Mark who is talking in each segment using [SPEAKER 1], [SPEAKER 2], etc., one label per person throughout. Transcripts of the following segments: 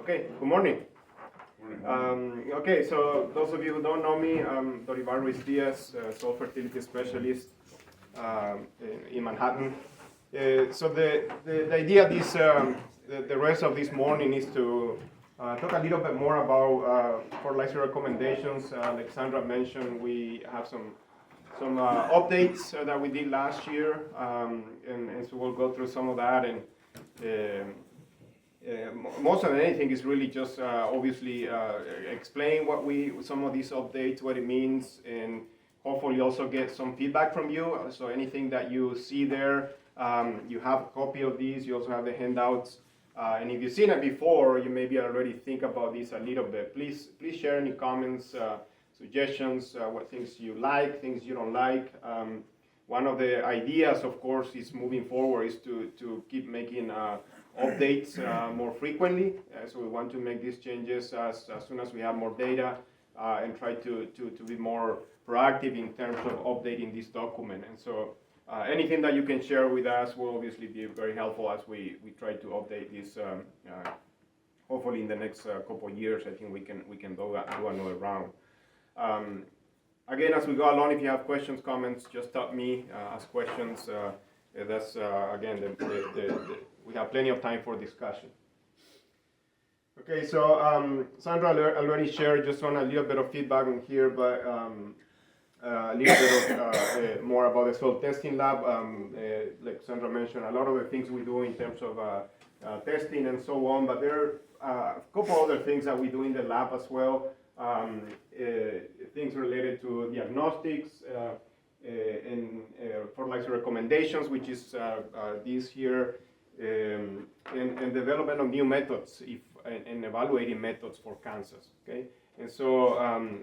[SPEAKER 1] Okay, good morning. Okay, so those of you who don't know me, I'm Dorivar Ruiz Diaz, soil fertility specialist in Manhattan. So the idea of this, the rest of this morning is to talk a little bit more about fertilizer recommendations. Like Sandra mentioned, we have some updates that we did last year, and so we'll go through some of that. And most of anything is really just obviously explain some of these updates, what it means, and hopefully also get some feedback from you. So anything that you see there, you have a copy of these. You also have the handouts. And if you've seen it before, you maybe already think about this a little bit. Please share any comments, suggestions, what things you like, things you don't like. One of the ideas, of course, is moving forward is to keep making updates more frequently. So we want to make these changes as soon as we have more data and try to be more proactive in terms of updating this document. And so anything that you can share with us will obviously be very helpful as we try to update this. Hopefully in the next couple of years, I think we can do another round. Again, as we go along, if you have questions, comments, just stop me, ask questions. That's again, we have plenty of time for discussion. Okay, so Sandra already shared just on a little bit of feedback in here, but a little bit of more about the soil testing lab. Like Sandra mentioned, a lot of the things we do in terms of testing and so on, but there are a couple other things that we do in the lab as well. Things related to diagnostics and fertilizer recommendations, which is this here, and development of new methods and evaluating methods for cancers. Okay, and so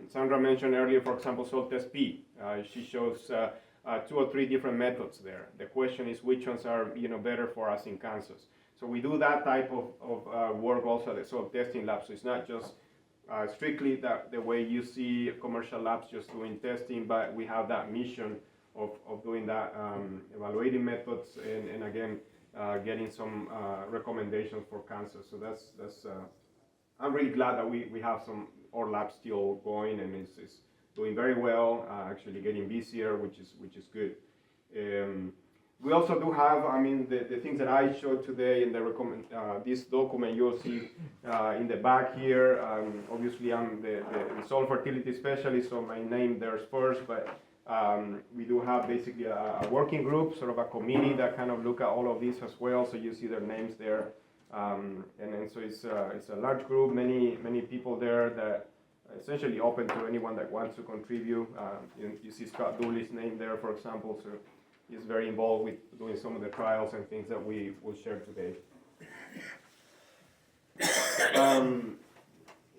[SPEAKER 1] Sandra mentioned earlier, for example, soil test P. She shows 2 or 3 different methods there. The question is which ones are better for us in cancers. So we do that type of work also at the soil testing lab. So it's not just strictly the way you see commercial labs just doing testing, but we have that mission of doing that, evaluating methods, and again, getting some recommendations for cancer. So that's I'm really glad that we have our lab still going, and it's doing very well, actually getting busier, which is good. We also do have, the things that I showed today in this document you'll see in the back here. Obviously, I'm the soil fertility specialist, so my name there's first, but we do have basically a working group, sort of a committee that kind of look at all of these as well. So you see their names there, and so it's a large group, many people there that essentially open to anyone that wants to contribute. You see Scott Dooley's name there, for example. So he's very involved with doing some of the trials and things that we will share today.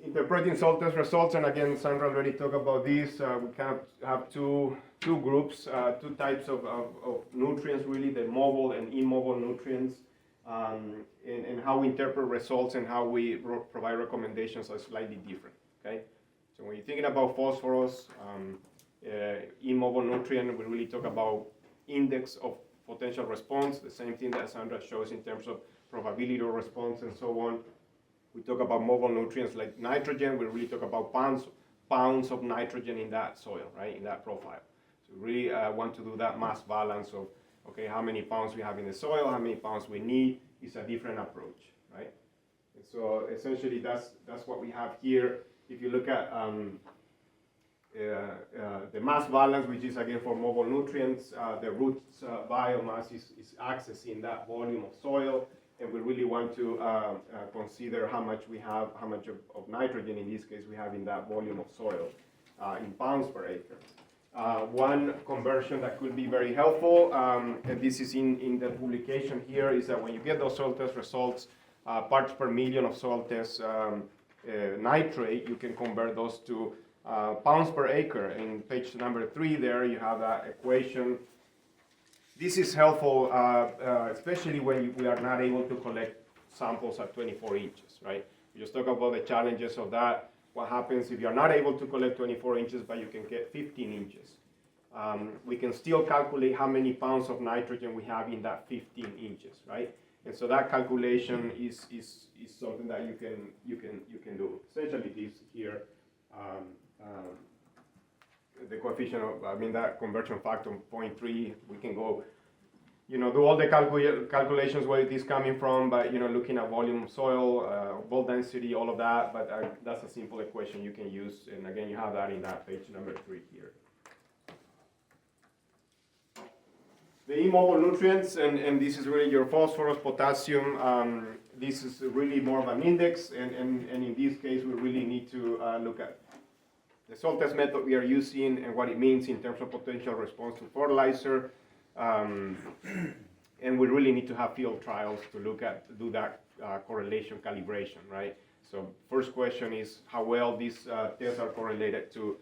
[SPEAKER 1] Interpreting soil test results, and again, Sandra already talked about this. We kind of have two groups, 2 types of nutrients, really, the mobile and immobile nutrients, and how we interpret results and how we provide recommendations are slightly different. Okay, so when you're thinking about phosphorus, immobile nutrient, we really talk about index of potential response, the same thing that Sandra shows in terms of probability of response and so on. We talk about mobile nutrients like nitrogen. We really talk about pounds of nitrogen in that soil, right, in that profile. So we really want to do that mass balance of, okay, how many pounds we have in the soil, how many pounds we need is a different approach, right? And so essentially that's what we have here. If you look at the mass balance, which is again for mobile nutrients, the roots biomass is accessing that volume of soil, and we really want to consider how much we have, how much of nitrogen in this case we have in that volume of soil in pounds per acre. One conversion that could be very helpful, and this is in the publication here, is that when you get those soil test results, parts per million of soil test nitrate, you can convert those to pounds per acre. In page number 3 there, you have that equation. This is helpful, especially when we are not able to collect samples at 24 inches, right? We just talk about the challenges of that. What happens if you're not able to collect 24 inches, but you can get 15 inches? We can still calculate how many pounds of nitrogen we have in that 15 inches, right? And so that calculation is something that you can do. Essentially, this here, the coefficient of, that conversion factor 0.3, we can go, do all the calculations where it is coming from by, looking at volume of soil, bulk density, all of that, but that's a simple equation you can use, and again, you have that in that page number 3 here. The immobile nutrients, and this is really your phosphorus, potassium, this is really more of an index, and in this case, we really need to look at the soil test method we are using and what it means in terms of potential response to fertilizer. And we really need to have field trials to do that correlation calibration, right? So first question is how well these tests are correlated to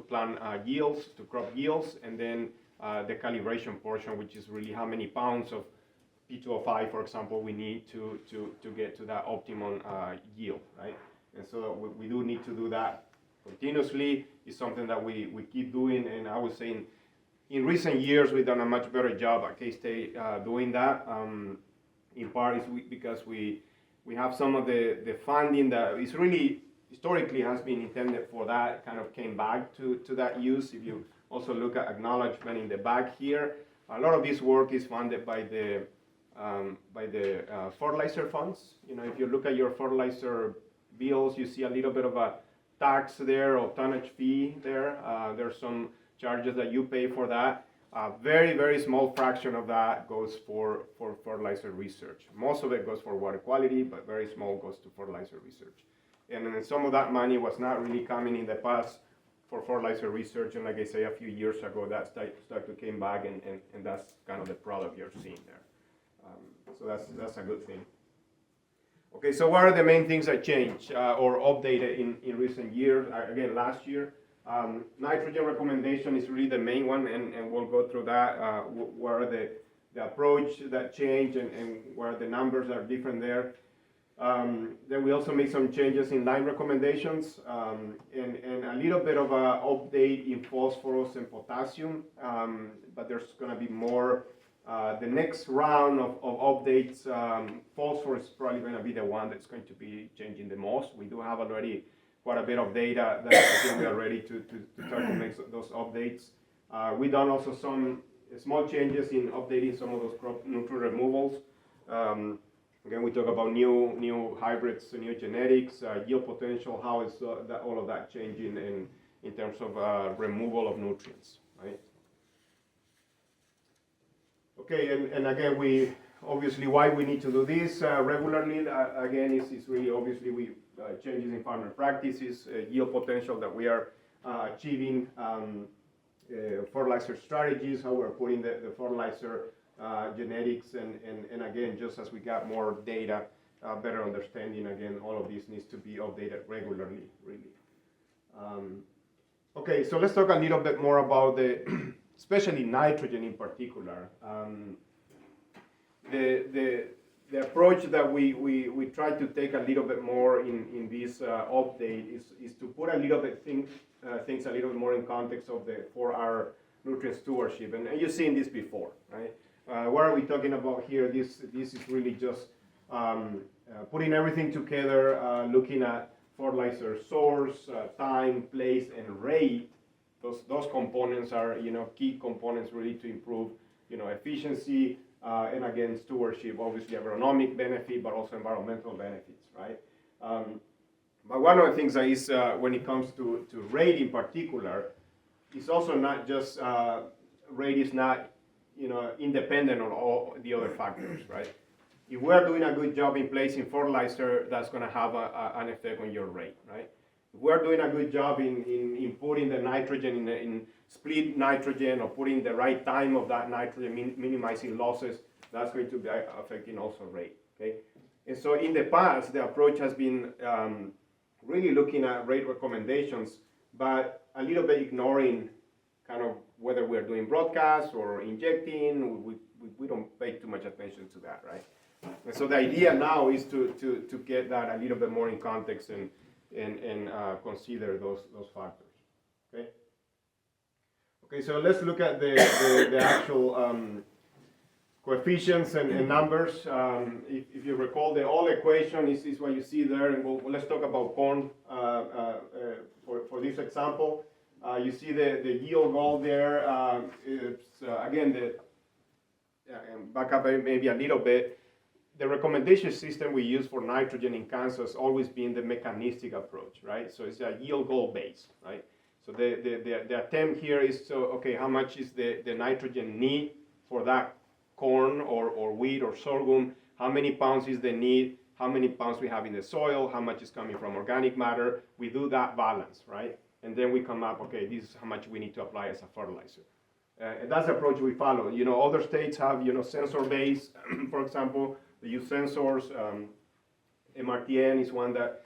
[SPEAKER 1] plant yields, to crop yields, and then the calibration portion, which is really how many pounds of P2O5, for example, we need to get to that optimum yield, right? And so we do need to do that continuously. It's something that we keep doing, and I would say in recent years we've done a much better job at K-State doing that. In part is because we have some of the funding that is really historically has been intended for that, kind of came back to that use. If you also look at acknowledgement in the back here, a lot of this work is funded by the fertilizer funds. If you look at your fertilizer bills, you see a little bit of a tax there or tonnage fee there. There's some charges that you pay for that. Very, very small fraction of that goes for fertilizer research. Most of it goes for water quality, but very small goes to fertilizer research. And then some of that money was not really coming in the past for fertilizer research, and like I say, a few years ago, that started to came back, and that's kind of the product you're seeing there. So that's a good thing. Okay, so what are the main things that changed or updated in recent years? Again, last year, nitrogen recommendation is really the main one, and we'll go through that. What are the approach that changed, and where the numbers are different there. Then we also make some changes in line recommendations, and a little bit of an update in phosphorus and potassium, but there's going to be more. The next round of updates, phosphorus is probably going to be the one that's going to be changing the most. We do have already quite a bit of data that I think we are ready to start to make those updates. We've done also some small changes in updating some of those crop nutrient removals. Again, we talk about new hybrids, new genetics, yield potential. How is all of that changing in terms of removal of nutrients, right? Okay, and again, we obviously why we need to do this regularly. Again, is really obviously changes in farmer practices, yield potential that we are achieving, fertilizer strategies, how we're putting the fertilizer genetics, and again, just as we got more data, better understanding, again, all of this needs to be updated regularly, really. Okay, so let's talk a little bit more about especially nitrogen in particular. The approach that we try to take a little bit more in this update is to put a little bit things a little bit more in context of the 4R nutrient stewardship, and you've seen this before, right? What are we talking about here? This is really just putting everything together, looking at fertilizer source, time, place, and rate. Those components are key components really to improve efficiency, and again, stewardship, obviously agronomic benefit, but also environmental benefits, right? But one of the things that is when it comes to rate in particular, it's also not just rate is not independent on all the other factors, right? If we're doing a good job in placing fertilizer, that's going to have an effect on your rate, right? If we're doing a good job in putting the nitrogen in split nitrogen, or putting the right time of that nitrogen, minimizing losses, that's going to be affecting also rate, okay? And so in the past, the approach has been really looking at rate recommendations, but a little bit ignoring kind of whether we're doing broadcast or injecting. We don't pay too much attention to that, right? And so the idea now is to get that a little bit more in context and consider those factors, okay? Okay, so let's look at the actual coefficients and numbers. If you recall, the old equation is what you see there, and let's talk about corn for this example. You see the yield goal there. It's again, back up maybe a little bit. The recommendation system we use for nitrogen in Kansas has always been the mechanistic approach, right? So it's a yield goal base, right? So the attempt here is to, okay, how much is the nitrogen need for that corn or wheat or sorghum? How many pounds is the need? How many pounds we have in the soil? How much is coming from organic matter? We do that balance, right? And then we come up, okay, this is how much we need to apply as a fertilizer. And that's the approach we follow. You know, other states have, you know, sensor-based, for example, they use sensors. MRTN is one that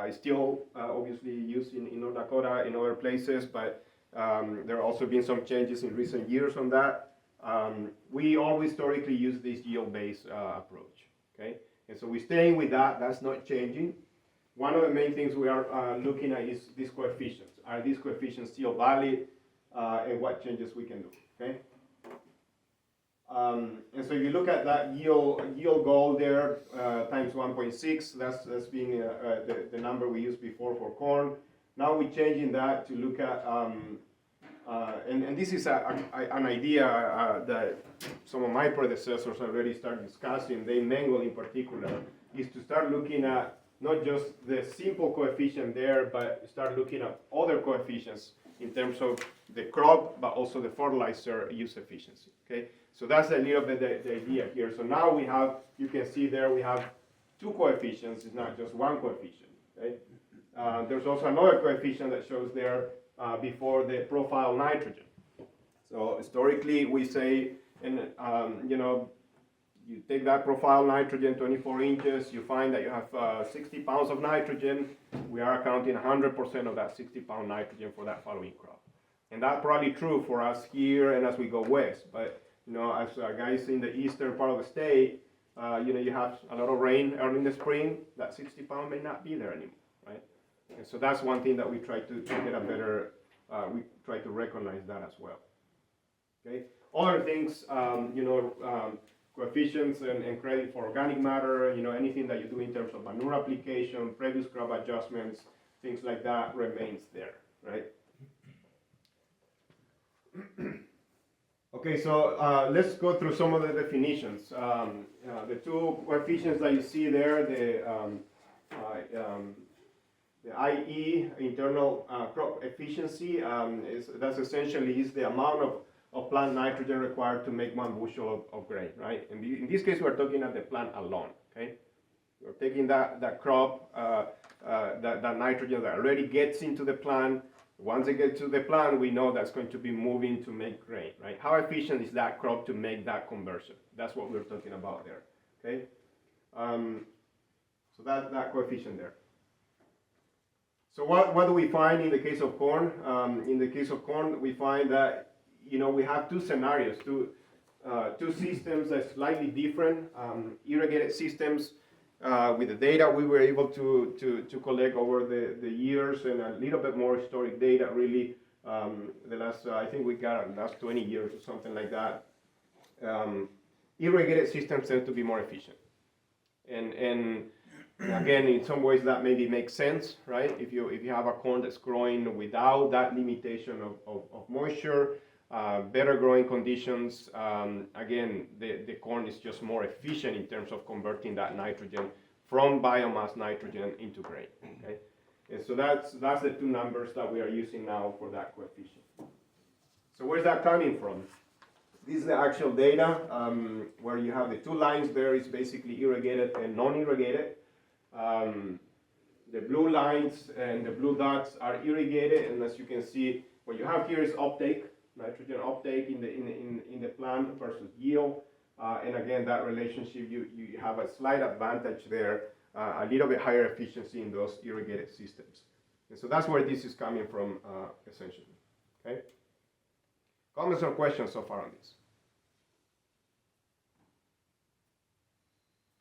[SPEAKER 1] is still obviously used in North Dakota, in other places, but there have also been some changes in recent years on that. We always historically use this yield-based approach, okay? And so we're staying with that, that's not changing. One of the main things we are looking at is these coefficients. Are these coefficients still valid, and what changes we can do, okay? And so you look at that yield goal there, times 1.6, that's being the number we used before for corn. Now we're changing that to look at, and this is an idea that some of my predecessors already started discussing, they Mengel in particular, is to start looking at not just the simple coefficient there, but start looking at other coefficients in terms of the crop, but also the fertilizer use efficiency, okay? So that's a little bit the idea here. So now we have, you can see there, we have two coefficients, it's not just one coefficient, okay? There's also another coefficient that shows there before the profile nitrogen. So historically we say, and you know, you take that profile nitrogen, 24 inches, you find that you have 60 pounds of nitrogen. We are accounting 100% of that 60 pound nitrogen for that following crop. And that's probably true for us here and as we go west. But you know, as guys in the eastern part of the state, you know, you have a lot of rain early in the spring, that 60 pound may not be there anymore, right? And so that's one thing that we try to get a better, we try to recognize that as well, okay? Other things, you know, coefficients and credit for organic matter, you know, anything that you do in terms of manure application, previous crop adjustments, things like that remains there, right? Okay, so let's go through some of the definitions. The two coefficients that you see there, the IE, internal crop efficiency, that's essentially is the amount of plant nitrogen required to make 1 bushel of grain, right? And in this case, we're talking at the plant alone, okay? We're taking that crop, that nitrogen that already gets into the plant. Once it gets to the plant, we know that's going to be moving to make grain, right? How efficient is that crop to make that conversion? That's what we're talking about there, okay? So that coefficient there. So what do we find in the case of corn? In the case of corn, we find that, you know, we have two scenarios, two systems that's slightly different, irrigated systems with the data we were able to collect over the years and a little bit more historic data really, the last, I think we got the last 20 years or something like that. Irrigated systems tend to be more efficient. And again, in some ways that maybe makes sense, right? If you have a corn that's growing without that limitation of moisture, better growing conditions, again, the corn is just more efficient in terms of converting that nitrogen from biomass nitrogen into grain, okay? And so that's the two numbers that we are using now for that coefficient. So where's that coming from? This is the actual data, where you have the two lines there is basically irrigated and non-irrigated. The blue lines and the blue dots are irrigated, and as you can see, what you have here is uptake, nitrogen uptake in the plant versus yield, and again that relationship you have a slight advantage there, a little bit higher efficiency in those irrigated systems, and so that's where this is coming from essentially. Okay. Comments or questions so far on this?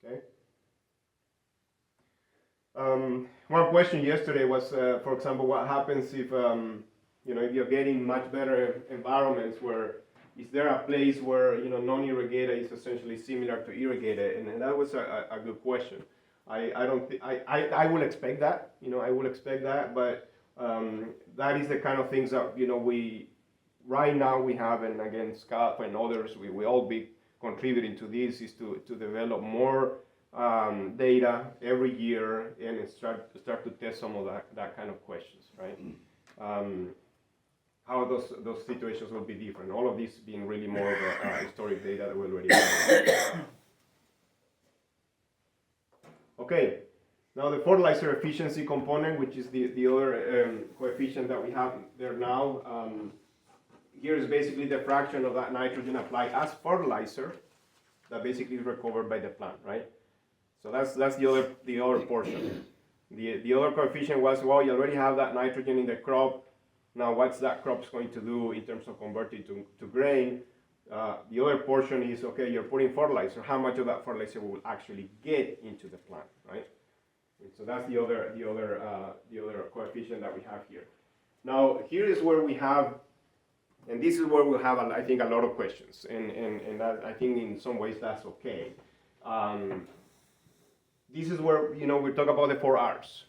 [SPEAKER 1] Okay. One question yesterday was, for example, what happens if you know, if you're getting much better environments where is there a place where non-irrigated is essentially similar to irrigated? And that was a good question. I will expect that. I will expect that, but that is the kind of things that we right now we have, and again, Scott and others, we all be contributing to this, is to develop more data every year and start to test some of that kind of questions, right? How those situations will be different. All of this being really more of a historic data that we already have. Okay, now the fertilizer efficiency component, which is the other coefficient that we have there now. Here is basically the fraction of that nitrogen applied as fertilizer that basically is recovered by the plant, right? So that's the other portion. The other coefficient was, well, you already have that nitrogen in the crop. Now what's that crop's going to do in terms of converting to grain? The other portion is, okay, you're putting fertilizer. How much of that fertilizer will actually get into the plant, right? And so that's the other coefficient that we have here. Now here is where we have, and this is where we'll have, I think, a lot of questions, and that, I think in some ways that's okay. This is where we talk about the 4 R's.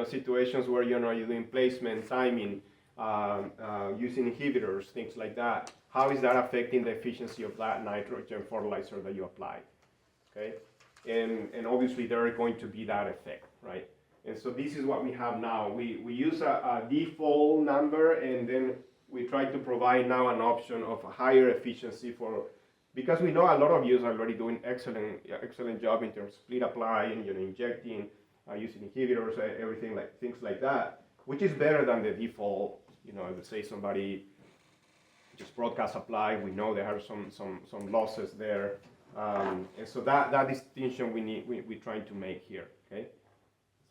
[SPEAKER 1] Situations where you're doing placement, timing, using inhibitors, things like that. How is that affecting the efficiency of that nitrogen fertilizer that you apply? Okay, and obviously there are going to be that effect, right? And so this is what we have now. We use a default number, and then we try to provide now an option of a higher efficiency because we know a lot of you are already doing excellent job in terms of split applying, injecting, using inhibitors, everything things like that, which is better than the default. Let's say somebody just broadcast apply. We know there are some losses there, and so that distinction we're trying to make here. Okay,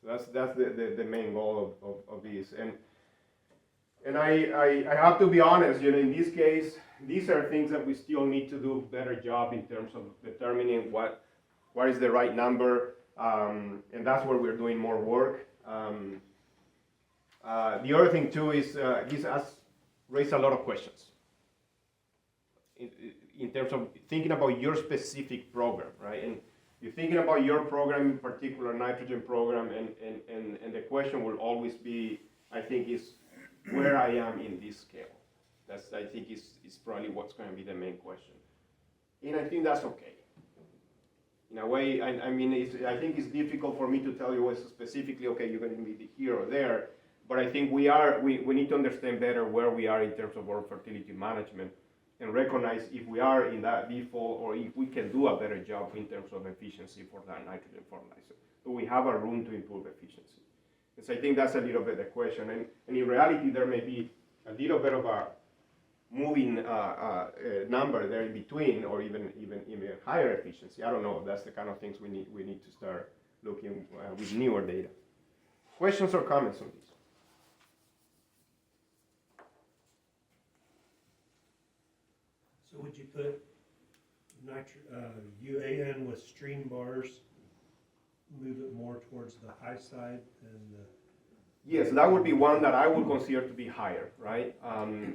[SPEAKER 1] so that's the main goal of this. And I have to be honest, in this case, these are things that we still need to do a better job in terms of determining what is the right number, and that's where we're doing more work. The other thing too is this has raised a lot of questions in terms of thinking about your specific program, right? And you're thinking about your program, in particular nitrogen program, and the question will always be, I think, is where I am in this scale. That's, I think, is probably what's going to be the main question. And I think that's okay. In a way, I mean, I think it's difficult for me to tell you specifically, okay, you're going to be here or there, but I think we need to understand better where we are in terms of our fertility management and recognize if we are in that default or if we can do a better job in terms of efficiency for that nitrogen fertilizer. So we have a room to improve efficiency. So I think that's a little bit the question. And in reality, there may be a little bit of a moving number there in between, or even higher efficiency. I don't know. That's the kind of things we need to start looking with newer data. Questions or comments on this?
[SPEAKER 2] So would you put UAN with stream bars, move it more towards the high side than the...
[SPEAKER 1] Yes, that would be one that I would consider to be higher, right?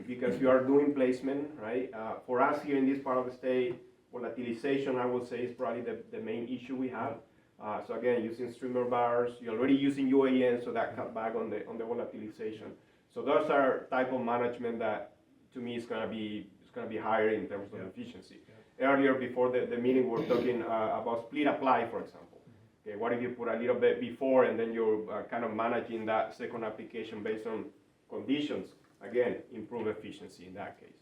[SPEAKER 1] Because you are doing placement, right? For us here in this part of the state, volatilization, I would say, is probably the main issue we have. So again, using streamer bars, you're already using UAN, so that cut back on the volatilization. So those are type of management that, to me, is going to be higher in terms of efficiency. Yeah. Earlier, before the meeting, we were talking about split apply, for example. Okay, what if you put a little bit before and then you're kind of managing that second application based on conditions? Again, improve efficiency in that case.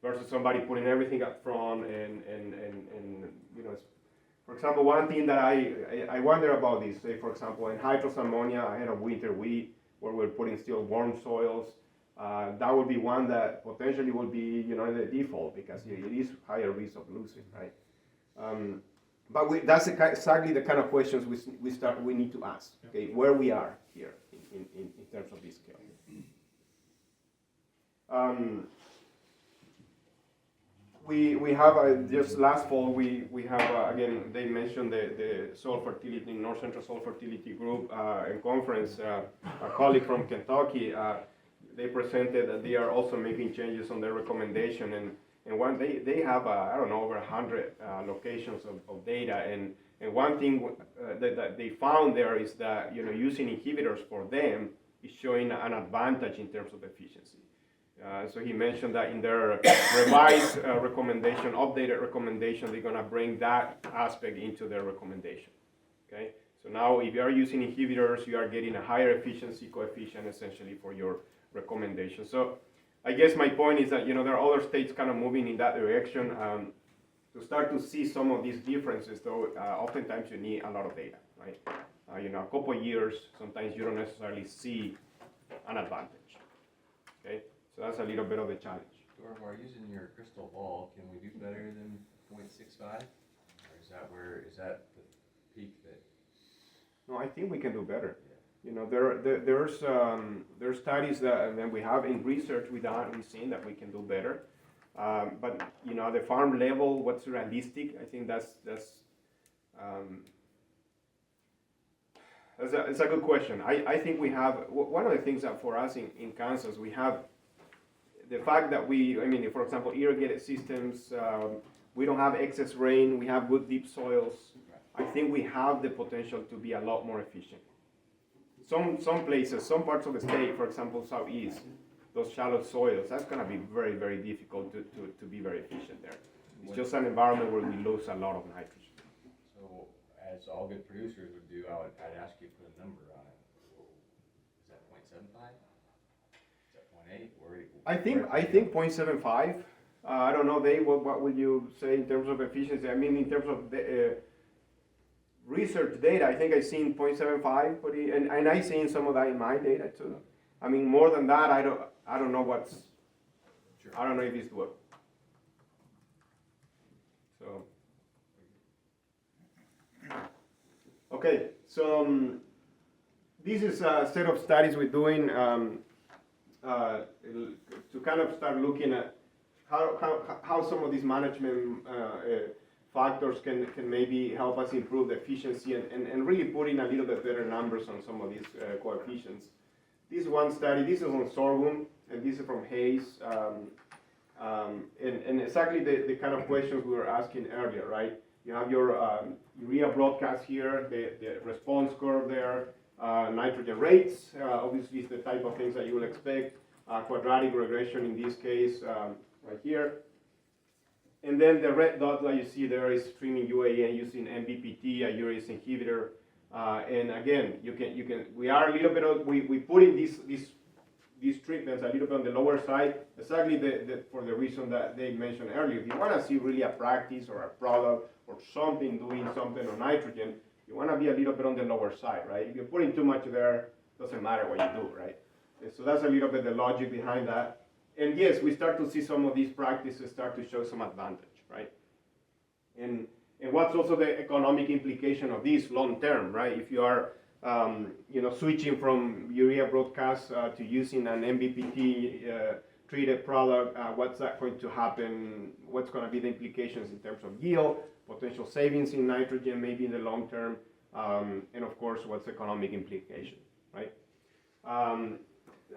[SPEAKER 1] Versus somebody putting everything up front and for example, one thing that I wonder about this, say for example, in hydrous ammonia ahead of winter wheat, where we're putting still warm soils, that would be one that potentially would be the default because it is higher risk of losing, right? But that's exactly the kind of questions we need to ask. Okay, where we are here in terms of this scale. We have just last fall we have again they mentioned the soil fertility, North Central Soil Fertility Group and conference. A colleague from Kentucky they presented that they are also making changes on their recommendation, And they have, I don't know, over 100 locations of data. And one thing that they found there is that, using inhibitors for them is showing an advantage in terms of efficiency. So he mentioned that in their revised recommendation, updated recommendation, they're going to bring that aspect into their recommendation. Okay? So now if you are using inhibitors, you are getting a higher efficiency coefficient essentially for your recommendation. So I guess my point is that, there are other states kind of moving in that direction. To start to see some of these differences, though, oftentimes you need a lot of data, right? A couple of years, sometimes you don't necessarily see an advantage, okay? So that's a little bit of the challenge.
[SPEAKER 3] Dorivar, using your crystal ball, can we do better than 0.65? Or is that the peak that?
[SPEAKER 1] No, I think we can do better.
[SPEAKER 3] Yeah.
[SPEAKER 1] There's studies that we have in research we've seen that we can do better. But at the farm level, what's realistic? I think that's a good question. I think we have one of the things that for us in Kansas we have the fact that for example, irrigated systems. We don't have excess rain. We have good deep soils. I think we have the potential to be a lot more efficient. Some places, some parts of the state, for example, southeast, those shallow soils, that's going to be very, very difficult to be very efficient there. It's just an environment where we lose a lot of nitrogen.
[SPEAKER 3] So, as all good producers would do, I'd ask you to put a number on it. Is that 0.75? Is that 0.8?
[SPEAKER 1] I think 0.75. I don't know, Dave, what would you say in terms of efficiency? In terms of the, research data, I think I've seen 0.75, and I've seen some of that in my data too. More than that, I don't know I don't know if it's doable. So, okay, so this is a set of studies we're doing to kind of start looking at how some of these management factors can maybe help us improve the efficiency and really put in a little bit better numbers on some of these coefficients. This one study, this is on sorghum, and this is from Hayes, and exactly the kind of questions we were asking earlier, right? You have your urea broadcast here, the response curve there, nitrogen rates, obviously is the type of things that you will expect, quadratic regression in this case, right here. And then the red dot that you see there is streaming UAN using MBPT, a urease inhibitor. And again, we are a little bit we put in these treatments a little bit on the lower side, exactly for the reason that they mentioned earlier. If you want to see really a practice or a product or something doing something on nitrogen, you want to be a little bit on the lower side, right? If you're putting too much there, doesn't matter what you do, right? And so that's a little bit the logic behind that. And yes, we start to see some of these practices start to show some advantage, right? And what's also the economic implication of this long term, right? If you are, switching from urea broadcast to using an MBPT treated product, what's that going to happen? What's going to be the implications in terms of yield, potential savings in nitrogen, maybe in the long term, and of course, what's the economic implication, right?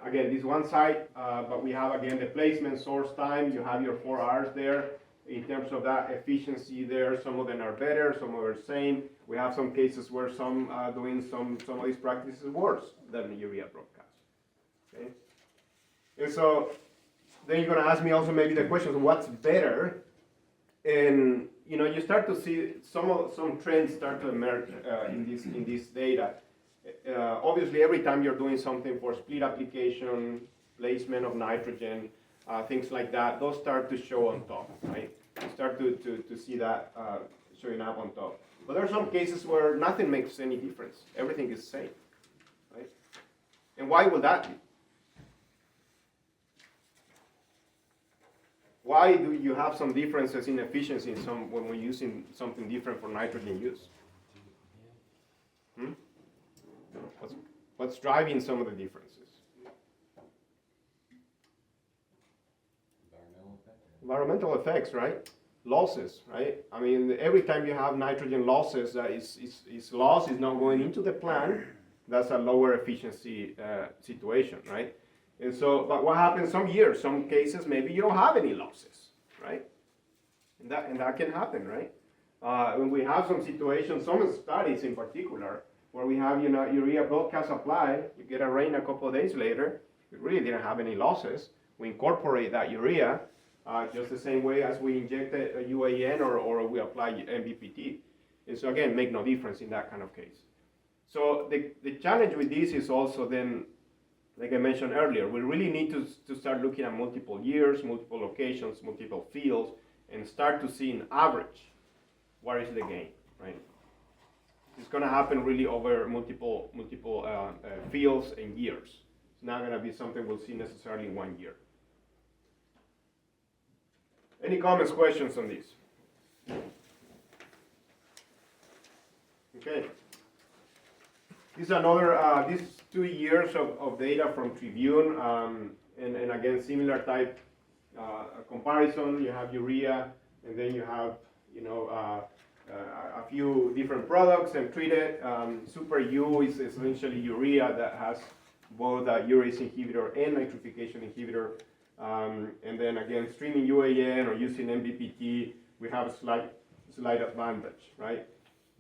[SPEAKER 1] Again, this one side, but we have again the placement, source, time. You have your 4 R's there. In terms of that efficiency there, some of them are better, some are the same. We have some cases where some are doing some of these practices worse than the urea broadcast. Okay? And so then you're going to ask me also maybe the question, what's better? And you start to see some trends start to emerge in this data. Obviously, every time you're doing something for split application, placement of nitrogen, things like that, those start to show on top, right? You start to see that showing up on top. But there are some cases where nothing makes any difference. Everything is the same, right? And why would that be? Why do you have some differences in efficiency when we're using something different for nitrogen use? What's driving some of the differences? Environmental effects, right? Losses, right? Every time you have nitrogen losses, loss is not going into the plant. That's a lower efficiency situation, right? And so, but what happens some years, some cases, maybe you don't have any losses. right? And that can happen, right? When we have some situations, some studies in particular, where we have urea broadcast applied, you get a rain a couple of days later, we really didn't have any losses. We incorporate that urea just the same way as we inject a UAN or we apply MBPT. And so again, make no difference in that kind of case. So the challenge with this is also then, like I mentioned earlier, we really need to start looking at multiple years, multiple locations, multiple fields, and start to see an average. What is the gain, right? It's going to happen really over multiple fields and years. It's not going to be something we'll see necessarily in 1 year. Any comments, questions on this? Okay. This is another, this 2 years of data from Tribune, and again, similar type comparison. You have urea, and then you have, a few different products and treated. Super U is essentially urea that has both a urease inhibitor and nitrification inhibitor. And then again, streaming UAN or using MBPT, we have a slight advantage, right?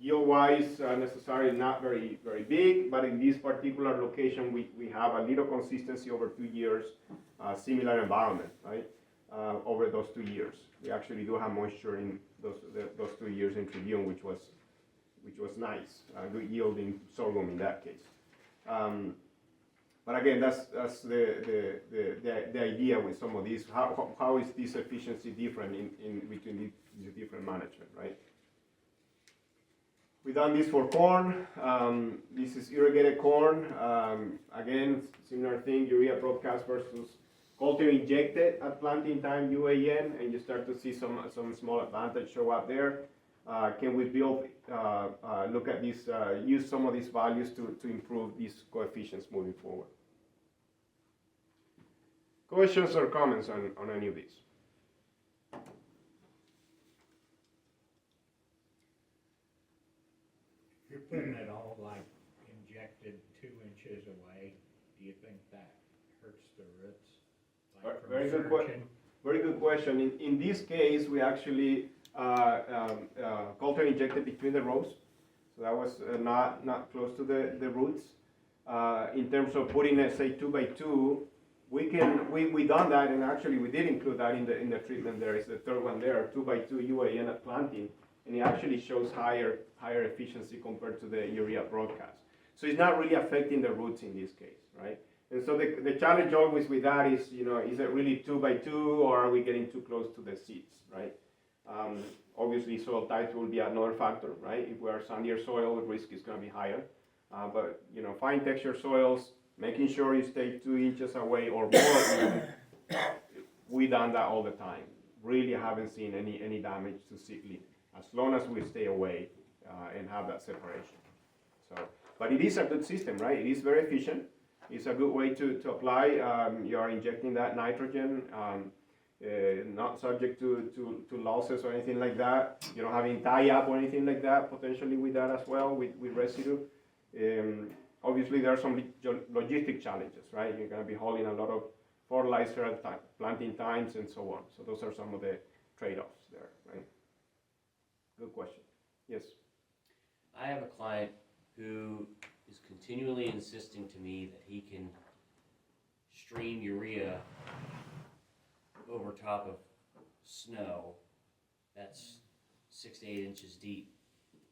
[SPEAKER 1] Yield-wise, necessarily not very big, but in this particular location, we have a little consistency over 2 years, similar environment, right? Over those 2 years, we actually do have moisture in those 2 years in Tribune, which was nice, good yield in sorghum in that case. But again, that's the idea with some of these. How is this efficiency different in between these different management, right? We've done this for corn. This is irrigated corn. Again, similar thing, urea broadcast versus culture injected at planting time, UAN, and you start to see some small advantage show up there. Can we look at this, use some of these values to improve these coefficients moving forward? Questions or comments on any of these?
[SPEAKER 4] You're putting it all like injected 2 inches away. Do you think that hurts the roots? Like from
[SPEAKER 1] Very good
[SPEAKER 4] searching?
[SPEAKER 1] Very good question. In this case, we actually culture injected between the rows, so that was not close to the roots. In terms of putting it, say 2 by 2, we done that, and actually we did include that in the treatment. There is the third one there, 2 by 2 UAN at planting, and it actually shows higher efficiency compared to the urea broadcast. So it's not really affecting the roots in this case, right? And so the challenge always with that is, is it really 2 by 2, or are we getting too close to the seeds, right? Obviously, soil types will be another factor, right? If we are sandier soil, the risk is going to be higher. But fine texture soils, making sure you stay 2 inches away or more. We done that all the time. Really haven't seen any damage to seedling as long as we stay away and have that separation. So, but it is a good system, right? It is very efficient. It's a good way to apply. You are injecting that nitrogen, not subject to losses or anything like that. You don't have any tie-up or anything like that, potentially with that as well, with residue. Obviously, there are some logistic challenges, right? You're going to be hauling a lot of fertilizer at planting times and so on. So those are some of the trade-offs there, right? Good question. Yes?
[SPEAKER 5] I have a client who is continually insisting to me that he can stream urea over top of snow that's 6 to 8 inches deep.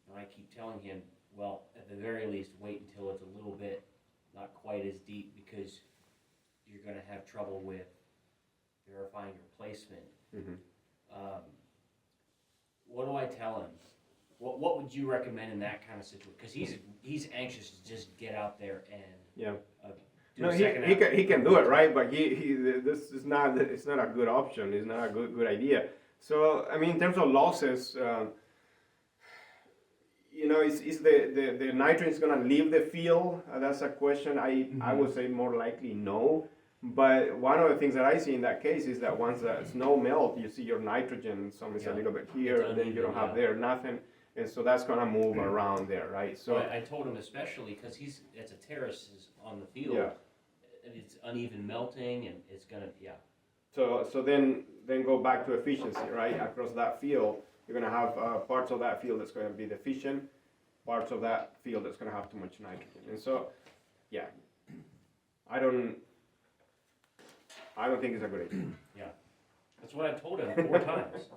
[SPEAKER 5] And I keep telling him, well, at the very least, wait until it's a little bit not quite as deep, because you're going to have trouble with verifying your placement.
[SPEAKER 1] Mm-hmm.
[SPEAKER 5] What do I tell him? What would you recommend in that kind of situation? Because he's anxious to just get out there and do
[SPEAKER 1] No,
[SPEAKER 5] a second
[SPEAKER 1] he can do it, right? But this is not, it's not a good option. It's not a good idea. So I mean, in terms of losses, is the nitrogen going to leave the field? That's a question. I would say more likely no. But one of the things that I see in that case is that once the snow melts, you see your nitrogen, some is a little bit here, and then you don't have there nothing. And so that's going to move around there, right? So
[SPEAKER 5] I told him, especially because it's a terrace on the field, and it's uneven melting, and it's going to,
[SPEAKER 1] So then go back to efficiency, right? Across that field, you're gonna have parts of that field that's gonna be deficient, parts of that field that's gonna have too much nitrogen. And so, yeah, I don't think it's a good idea.
[SPEAKER 5] That's what I told him 4 times.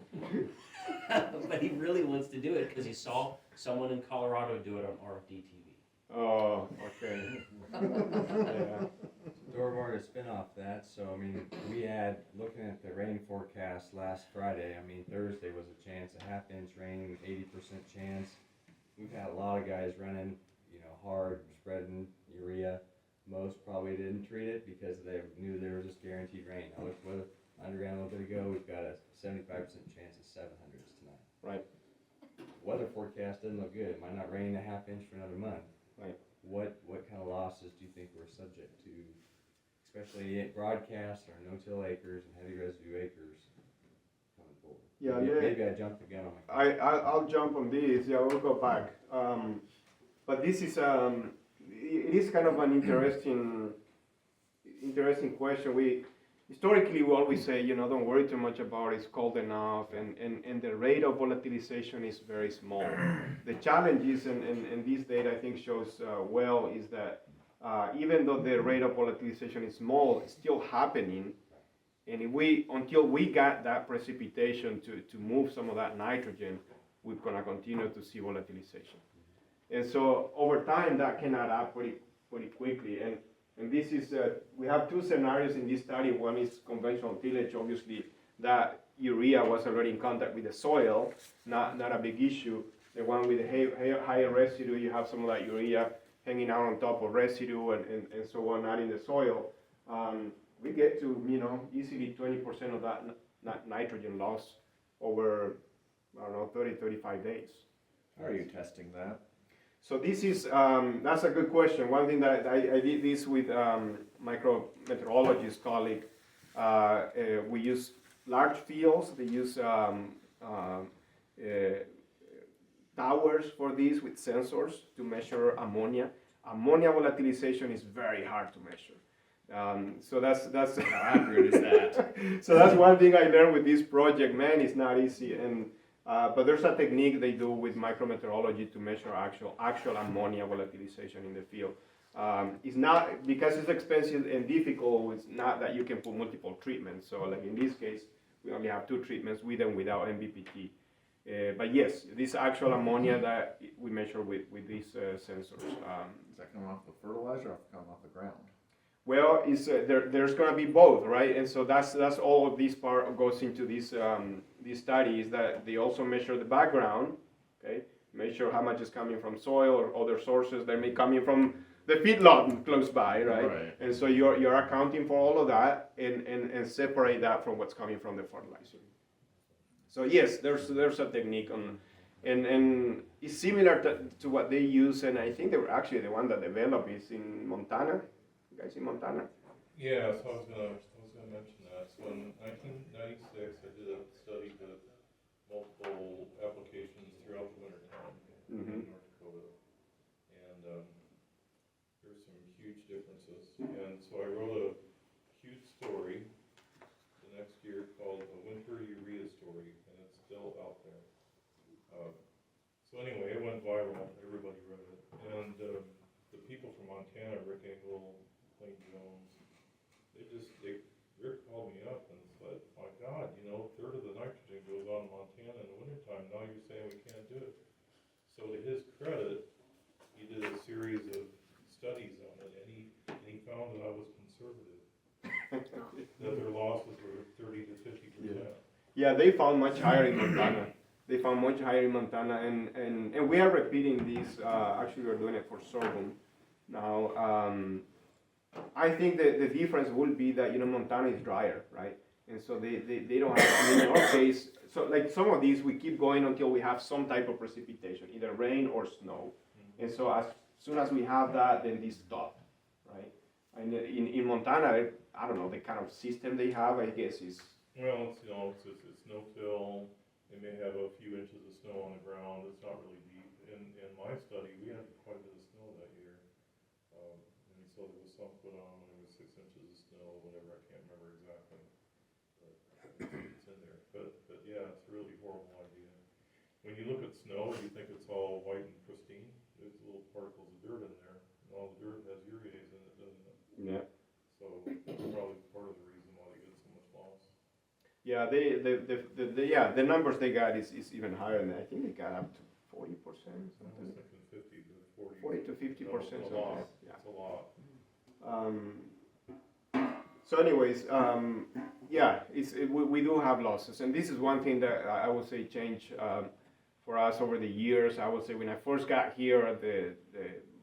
[SPEAKER 5] But he really wants to do it because he saw someone in Colorado do it on RFD TV.
[SPEAKER 1] Oh, okay. Yeah.
[SPEAKER 3] Dorivar, to spin off that, so I mean, we had, looking at the rain forecast last Friday, I mean, Thursday was a chance, a half-inch rain, 80% chance. We've had a lot of guys running, hard, spreading urea. Most probably didn't treat it because they knew there was this guaranteed rain. I looked with underground a little bit ago, we've got a 75% chance of 700s tonight.
[SPEAKER 1] Right.
[SPEAKER 3] Weather forecast doesn't look good. It might not rain a half inch for another month.
[SPEAKER 1] Right.
[SPEAKER 3] What kind of losses do you think we're subject to, especially at broadcast or no-till acres and heavy residue acres coming forward?
[SPEAKER 1] Yeah,
[SPEAKER 3] Maybe I jumped the gun on my.
[SPEAKER 1] I'll jump on this. Yeah, we'll go back. But this is it is kind of an interesting question. Historically, we always say, don't worry too much about it, it's cold enough, and the rate of volatilization is very small. The challenge is, and this data I think shows well, is that even though the rate of volatilization is small, it's still happening, and until we got that precipitation to move some of that nitrogen, we're gonna continue to see volatilization. And so over time, that can add up pretty quickly. And this is, we have 2 scenarios in this study. One is conventional tillage. Obviously, that urea was already in contact with the soil, not a big issue. The one with the higher residue, you have some of that urea hanging out on top of residue and so on, not in the soil. We get to, easily 20% of that nitrogen loss over, 30, 35 days.
[SPEAKER 6] How are you testing that?
[SPEAKER 1] So this is, that's a good question. One thing that I did this with micrometeorologist colleague. We use large fields. They use towers for this with sensors to measure ammonia. Ammonia volatilization is very hard to measure. So that's how accurate is that? So that's one thing I learned with this project. Man, it's not easy. But there's a technique they do with micrometeorology to measure actual ammonia volatilization in the field. It's not, because it's expensive and difficult, it's not that you can put multiple treatments. So like in this case, we only have 2 treatments with and without MBPT. But yes, this actual ammonia that we measure with these sensors.
[SPEAKER 6] Is that coming off the fertilizer or coming off the ground?
[SPEAKER 1] Well, it's, there's going to be both, right? And so that's all of this part goes into this study, is that they also measure the background, okay? Measure how much is coming from soil or other sources that may coming from the feedlot close by, right? And so you're accounting for all of that and separate that from what's coming from the fertilizer. So yes, there's a technique on, and it's similar to what they use, and I think they were actually the one that developed is in Montana. Guys in Montana?
[SPEAKER 7] Yeah, so I was gonna mention that. So in 1996, I did a study with multiple applications throughout the winter time in North Dakota, and there's some huge differences. And so I wrote a huge story the next year called "A Winter Urea Story," and it's still out there. So anyway, it went viral. Everybody read it, and the people from Montana, Rick Engel, Plain Jones, Rick called me up and said, my God, 1/3 of the nitrogen goes on in Montana in the wintertime, now you're saying we can't do it. So to his credit, he did a series of studies on it, and he found that I was conservative, that their losses were 30 to 50%.
[SPEAKER 1] Yeah, they found much higher in Montana. And we are repeating this, actually we're doing it for sorghum now. I think that the difference will be that, Montana is drier, right? And so they don't have, in our case, so like some of these, we keep going until we have some type of precipitation, either rain or snow. And so as soon as we have that, then these stop, right? And in Montana, I don't know, the kind of system they have, I guess is...
[SPEAKER 7] Well, it's no-till, they may have a few inches of snow on the ground, it's not really deep. In my study, we had quite a bit of snow that year. And so there was some put on when there was 6 inches of snow, whatever, I can't remember exactly. in there, but yeah, it's a really horrible idea. When you look at snow, you think it's all white and pristine, there's little particles of dirt in there, and all the dirt has urease in it, doesn't it?
[SPEAKER 1] Yeah.
[SPEAKER 7] So that's probably part of the reason why they get so much loss.
[SPEAKER 1] Yeah, the numbers they got is even higher than that. I think they got up to 40%,
[SPEAKER 7] I was
[SPEAKER 1] something.
[SPEAKER 7] thinking 50 to 40.
[SPEAKER 1] 40 to 50%.
[SPEAKER 7] That's a
[SPEAKER 1] something.
[SPEAKER 7] lot,
[SPEAKER 1] Yeah.
[SPEAKER 7] that's a lot.
[SPEAKER 1] So anyways, yeah, we do have losses, and this is one thing that I would say changed for us over the years. I would say when I first got here,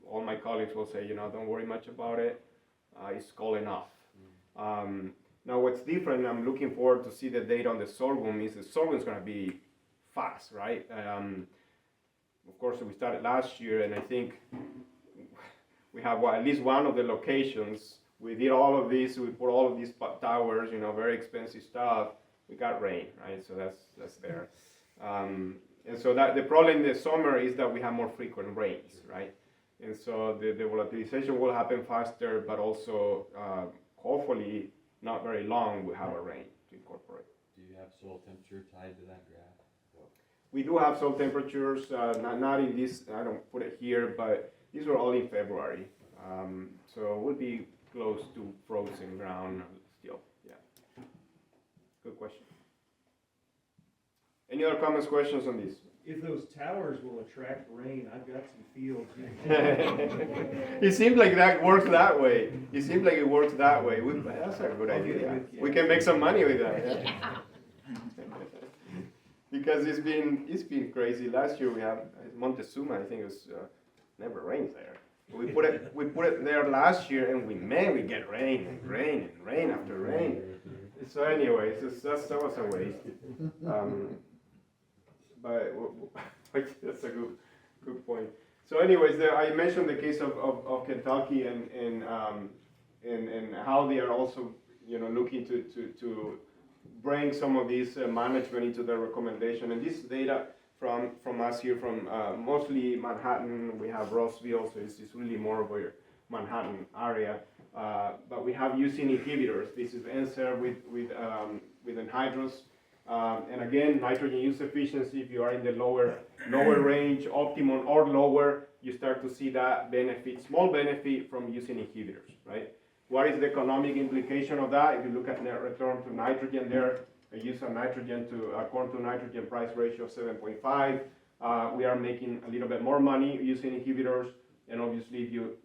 [SPEAKER 1] all my colleagues will say, don't worry much about it. It's cold enough. Now what's different, I'm looking forward to see the data on the sorghum, is the sorghum is going to be fast, right? Of course, we started last year, and I think we have at least one of the locations. We did all of this, we put all of these towers, very expensive stuff. We got rain, right? So that's there. And so that the problem in the summer is that we have more frequent rains, right? And so the volatilization will happen faster, but also hopefully not very long we have a rain to incorporate.
[SPEAKER 3] Do you have soil temperature tied to that graph?
[SPEAKER 1] We do have soil temperatures, not in this, I don't put it here, but these were all in February. So it would be close to frozen ground still, yeah. Good question. Any other comments, questions on this?
[SPEAKER 2] If those towers will attract rain, I've got some fields.
[SPEAKER 1] It seems like that works that way. That's a good idea. We can make some money with that. Yeah. Because it's been crazy. Last year we have Montezuma. I think it was never rains there. We put it there last year, and we get rain and rain and rain after rain. So anyways, that was a waste. But that's a good point. So anyways, I mentioned the case of Kentucky and how they are also looking to bring some of these management into their recommendation. And this data from us here from mostly Manhattan, we have Rossville, so it's really more of a Manhattan area. But we have using inhibitors. This is NSER with anhydrous. And again, nitrogen use efficiency, if you are in the lower range, optimum or lower, you start to see that small benefit from using inhibitors, right? What is the economic implication of that? If you look at net return to nitrogen there, I use a corn to nitrogen price ratio of 7.5. We are making a little bit more money using inhibitors, and obviously if you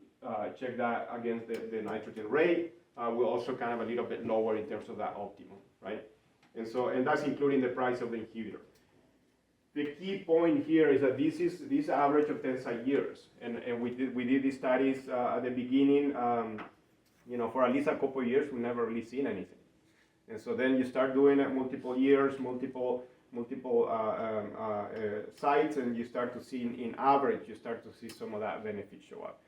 [SPEAKER 1] check that against the nitrogen rate, we're also kind of a little bit lower in terms of that optimum, right? And that's including the price of the inhibitor. The key point here is that this average of 10 years, and we did these studies at the beginning. For at least a couple of years, we never really seen anything. And so then you start doing it multiple years, multiple sites, and you start to see in average, you start to see some of that benefit show up.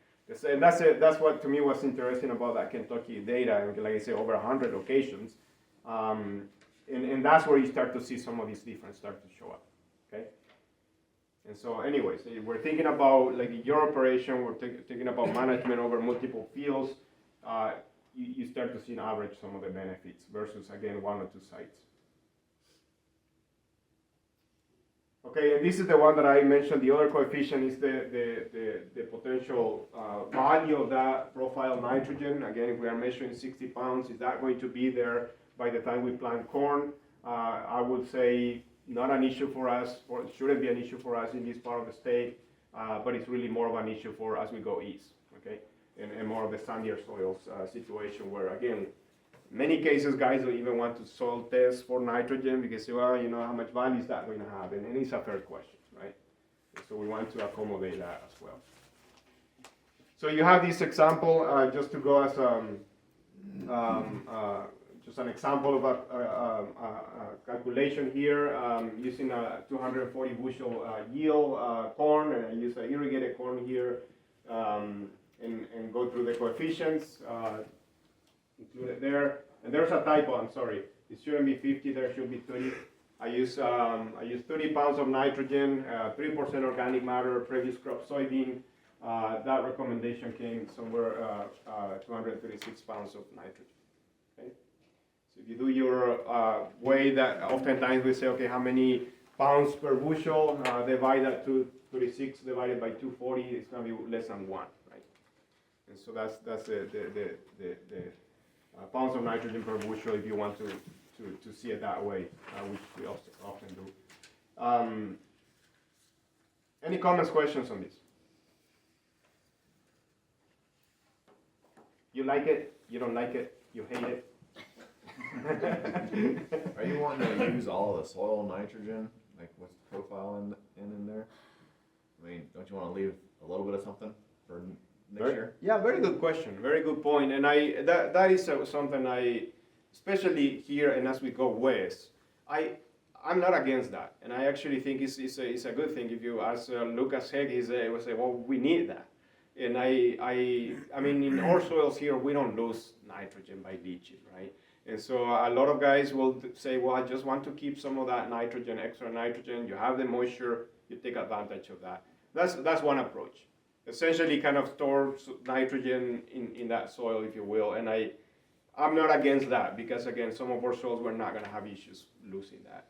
[SPEAKER 1] And that's what to me was interesting about that Kentucky data. Like I say, over 100 locations. And that's where you start to see some of these differences start to show up, okay? And so anyways, we're thinking about, like in your operation, we're thinking about management over multiple fields. You start to see an average some of the benefits versus, again, 1 or 2 sites. Okay, and this is the one that I mentioned. The other coefficient is the potential value of that profile nitrogen. Again, if we are measuring 60 pounds, is that going to be there by the time we plant corn? I would say not an issue for us, or it shouldn't be an issue for us in this part of the state, but it's really more of an issue for as we go east, okay? And more of the sandier soils situation where, again, many cases guys don't even want to soil test for nitrogen because, well, how much value is that going to have? And it's a fair question, right? And so we want to accommodate that as well. So you have this example, just to go as just an example of a calculation here, using a 240 bushel yield corn, and I use an irrigated corn here, and go through the coefficients included there. And there's a typo, I'm sorry. It shouldn't be 50, there should be 30. I use 30 pounds of nitrogen, 3% organic matter, previous crop soybean. That recommendation came somewhere 236 pounds of nitrogen. Okay? So if you do your way that oftentimes we say, okay, how many pounds per bushel, divide that to 36 divided by 240, it's going to be less than 1, right? And so that's the pounds of nitrogen per bushel if you want to see it that way, which we often do. Any comments, questions on this? You like it? You don't like it? You hate it?
[SPEAKER 6] Are you wanting to use all of the soil nitrogen? Like, what's the profile in there? I mean, don't you want to leave a little bit of something for next year?
[SPEAKER 1] Yeah, very good question. Very good point. And that is something especially here and as we go west, I'm not against that. And I actually think it's a good thing. If you ask Lucas Hegg, he will say, well, we need that. And I mean, in our soils here, we don't lose nitrogen by leaching, right? And so a lot of guys will say, well, I just want to keep some of that nitrogen, extra nitrogen. You have the moisture, you take advantage of that. That's one approach. Essentially kind of store nitrogen in that soil, if you will. And I'm not against that because, again, some of our soils, we're not going to have issues losing that.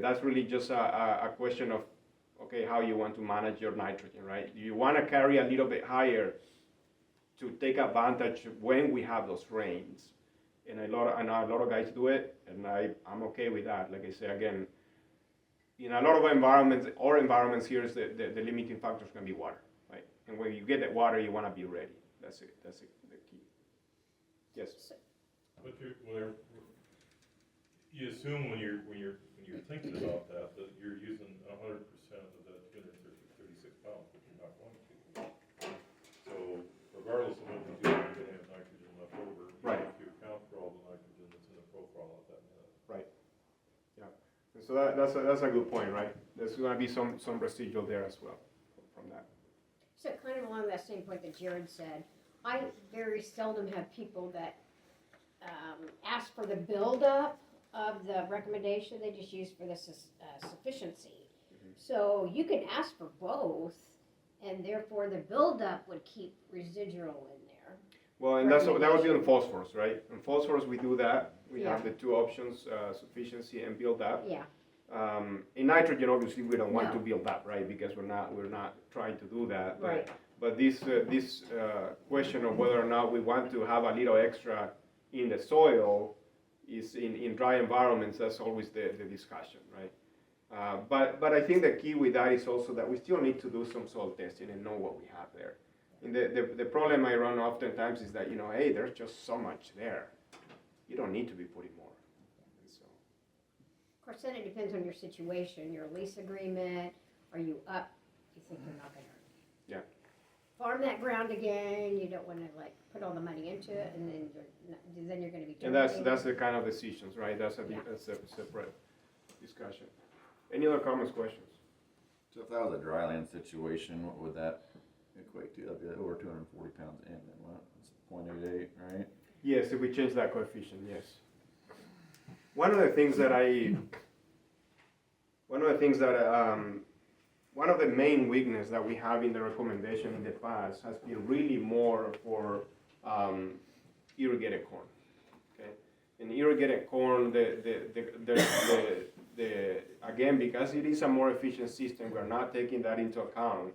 [SPEAKER 1] That's really just a question of, okay, how you want to manage your nitrogen, right? Do you want to carry a little bit higher to take advantage when we have those rains? And I know a lot of guys do it, and I'm okay with that. Like I say, again, in a lot of environments, our environments here is the limiting factors can be water, right? And when you get that water, you want to be ready. That's it. That's it, the key. Yes.
[SPEAKER 7] But you assume when you're thinking about that you're using 100% of that 236 pounds, but you're not going to. So regardless of what we do, you're going to have nitrogen left over.
[SPEAKER 1] Right.
[SPEAKER 7] If you account for all the nitrogen that's in the profile at that minute.
[SPEAKER 1] Right. Yeah. And so that's a good point, right? There's going to be some residual there as well from that.
[SPEAKER 8] So kind of along that same point that Jared said, I very seldom have people that ask for the buildup of the recommendation. They just use for the sufficiency. So you can ask for both, and therefore the buildup would keep residual in there.
[SPEAKER 1] Well, and that would be on phosphorus, right? On phosphorus, we do that. We
[SPEAKER 8] Yeah.
[SPEAKER 1] have the two options, sufficiency and build up.
[SPEAKER 8] Yeah.
[SPEAKER 1] In nitrogen, obviously, we don't want
[SPEAKER 8] No.
[SPEAKER 1] to build up, right? Because we're not trying to do that.
[SPEAKER 8] Right.
[SPEAKER 1] But this question of whether or not we want to have a little extra in the soil is in dry environments. That's always the discussion, right? But I think the key with that is also that we still need to do some soil testing and know what we have there. And the problem I run oftentimes is that, hey, there's just so much there. You don't need to be putting more. And so.
[SPEAKER 8] Of course, then it depends on your situation, your lease agreement. Are you up? You think you're not going to
[SPEAKER 1] Yeah.
[SPEAKER 8] farm that ground again? You don't want to put all the money into it, and then you're going to be.
[SPEAKER 1] And that's the kind of decisions, right? That's a separate discussion. Any other comments, questions?
[SPEAKER 6] So if that was a dryland situation, what would that equate to? That'd be over 240 pounds in, then what? It's 0.88, right?
[SPEAKER 1] Yes, if we change that coefficient, yes. One of the main weakness that we have in the recommendation in the past has been really more for irrigated corn. Okay, in irrigated corn, again, because it is a more efficient system, we're not taking that into account.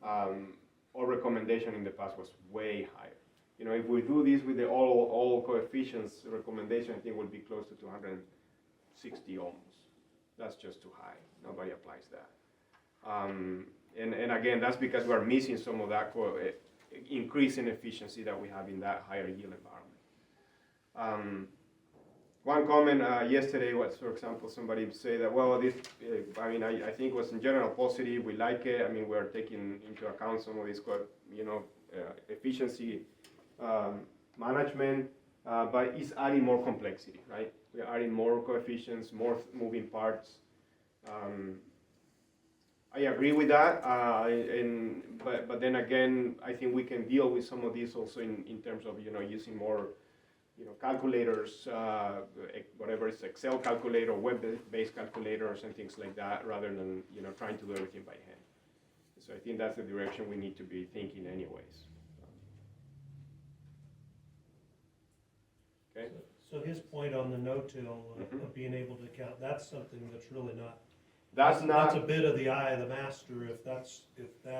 [SPEAKER 1] Our recommendation in the past was way higher. If we do this with the all coefficients, the recommendation I think would be close to 260 almost. That's just too high. Nobody applies that. And again, that's because we're missing some of that increase in efficiency that we have in that higher yield environment. One comment yesterday was, for example, somebody say that, well, this, I think was in general positive. We like it. We're taking into account some of this, efficiency management, but it's adding more complexity, right? We're adding more coefficients, more moving parts. I agree with that, but then again, I think we can deal with some of these also in terms of using more calculators, whatever it's Excel calculator, web-based calculators, and things like that, rather than trying to do everything by hand. So I think that's the direction we need to be thinking, anyways. Okay.
[SPEAKER 2] So his point on the no-till of being able to count, that's something that's really not.
[SPEAKER 1] That's
[SPEAKER 2] That's a
[SPEAKER 1] not,
[SPEAKER 2] bit of the eye of the master, if that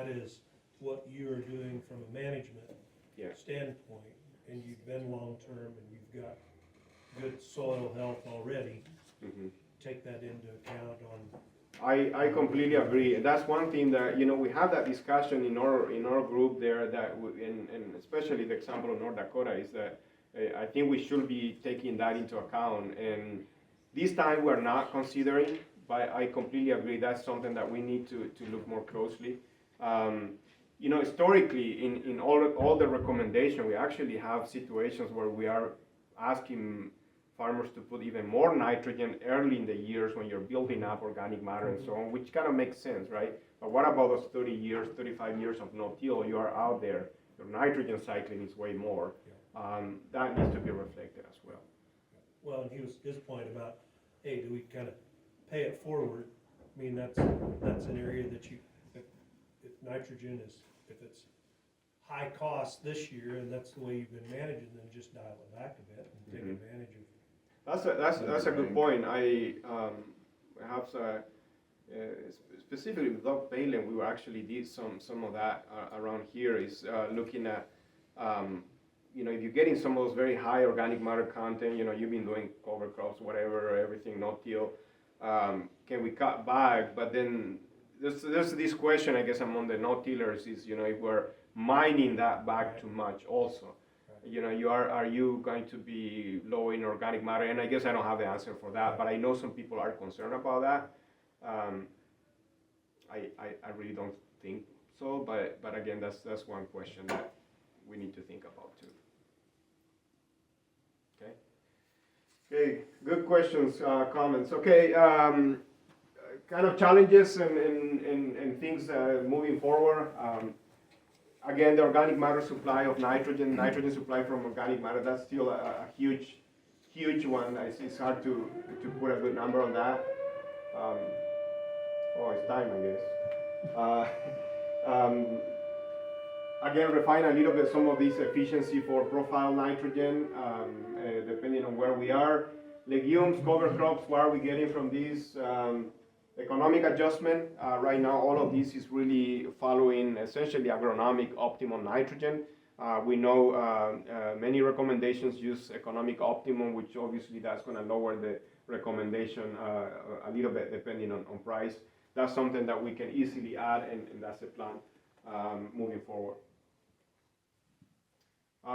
[SPEAKER 2] is what you are doing from a management
[SPEAKER 1] Yeah.
[SPEAKER 2] standpoint, and you've been long-term and you've got good soil health already,
[SPEAKER 1] Mhm.
[SPEAKER 2] take that into account on.
[SPEAKER 1] I completely agree. And that's one thing that, we have that discussion in our group there that, and especially the example of North Dakota is that I think we should be taking that into account. And this time we're not considering, but I completely agree. That's something that we need to look more closely. Historically, in all the recommendation, we actually have situations where we are asking farmers to put even more nitrogen early in the years when you're building up organic matter and so on, which kind of makes sense, right? But what about those 30 years, 35 years of no-till? You are out there, your nitrogen cycling is way more. That needs to be reflected as well.
[SPEAKER 2] Well, and his point about, hey, do we kind of pay it forward? I mean, that's an area that if nitrogen is, if it's high cost this year and that's the way you've been managing, then just dial it back a bit and take advantage of.
[SPEAKER 1] That's a good point. I have specifically with Doug Palin, we actually did some of that around here. Is looking at if you're getting some of those very high organic matter content, you've been doing cover crops, whatever, everything no-till. Can we cut back? But then there's this question, I guess, among the no-tillers is if we're mining that back too much also. Are you going to be low in organic matter? And I guess I don't have the answer for that, but I know some people are concerned about that. I really don't think so, but again, that's one question that we need to think about too. Okay, good questions, comments. Okay, kind of challenges and things moving forward. Again, the organic matter supply of nitrogen supply from organic matter, that's still a huge one. It's hard to put a good number on that. It's time, I guess. Again, refine a little bit some of this efficiency for profile nitrogen, depending on where we are. Legumes, cover crops, what are we getting from these? Economic adjustment, right now all of this is really following essentially agronomic optimum nitrogen. We know many recommendations use economic optimum, which obviously that's going to lower the recommendation a little bit depending on price. That's something that we can easily add, and that's the plan moving forward.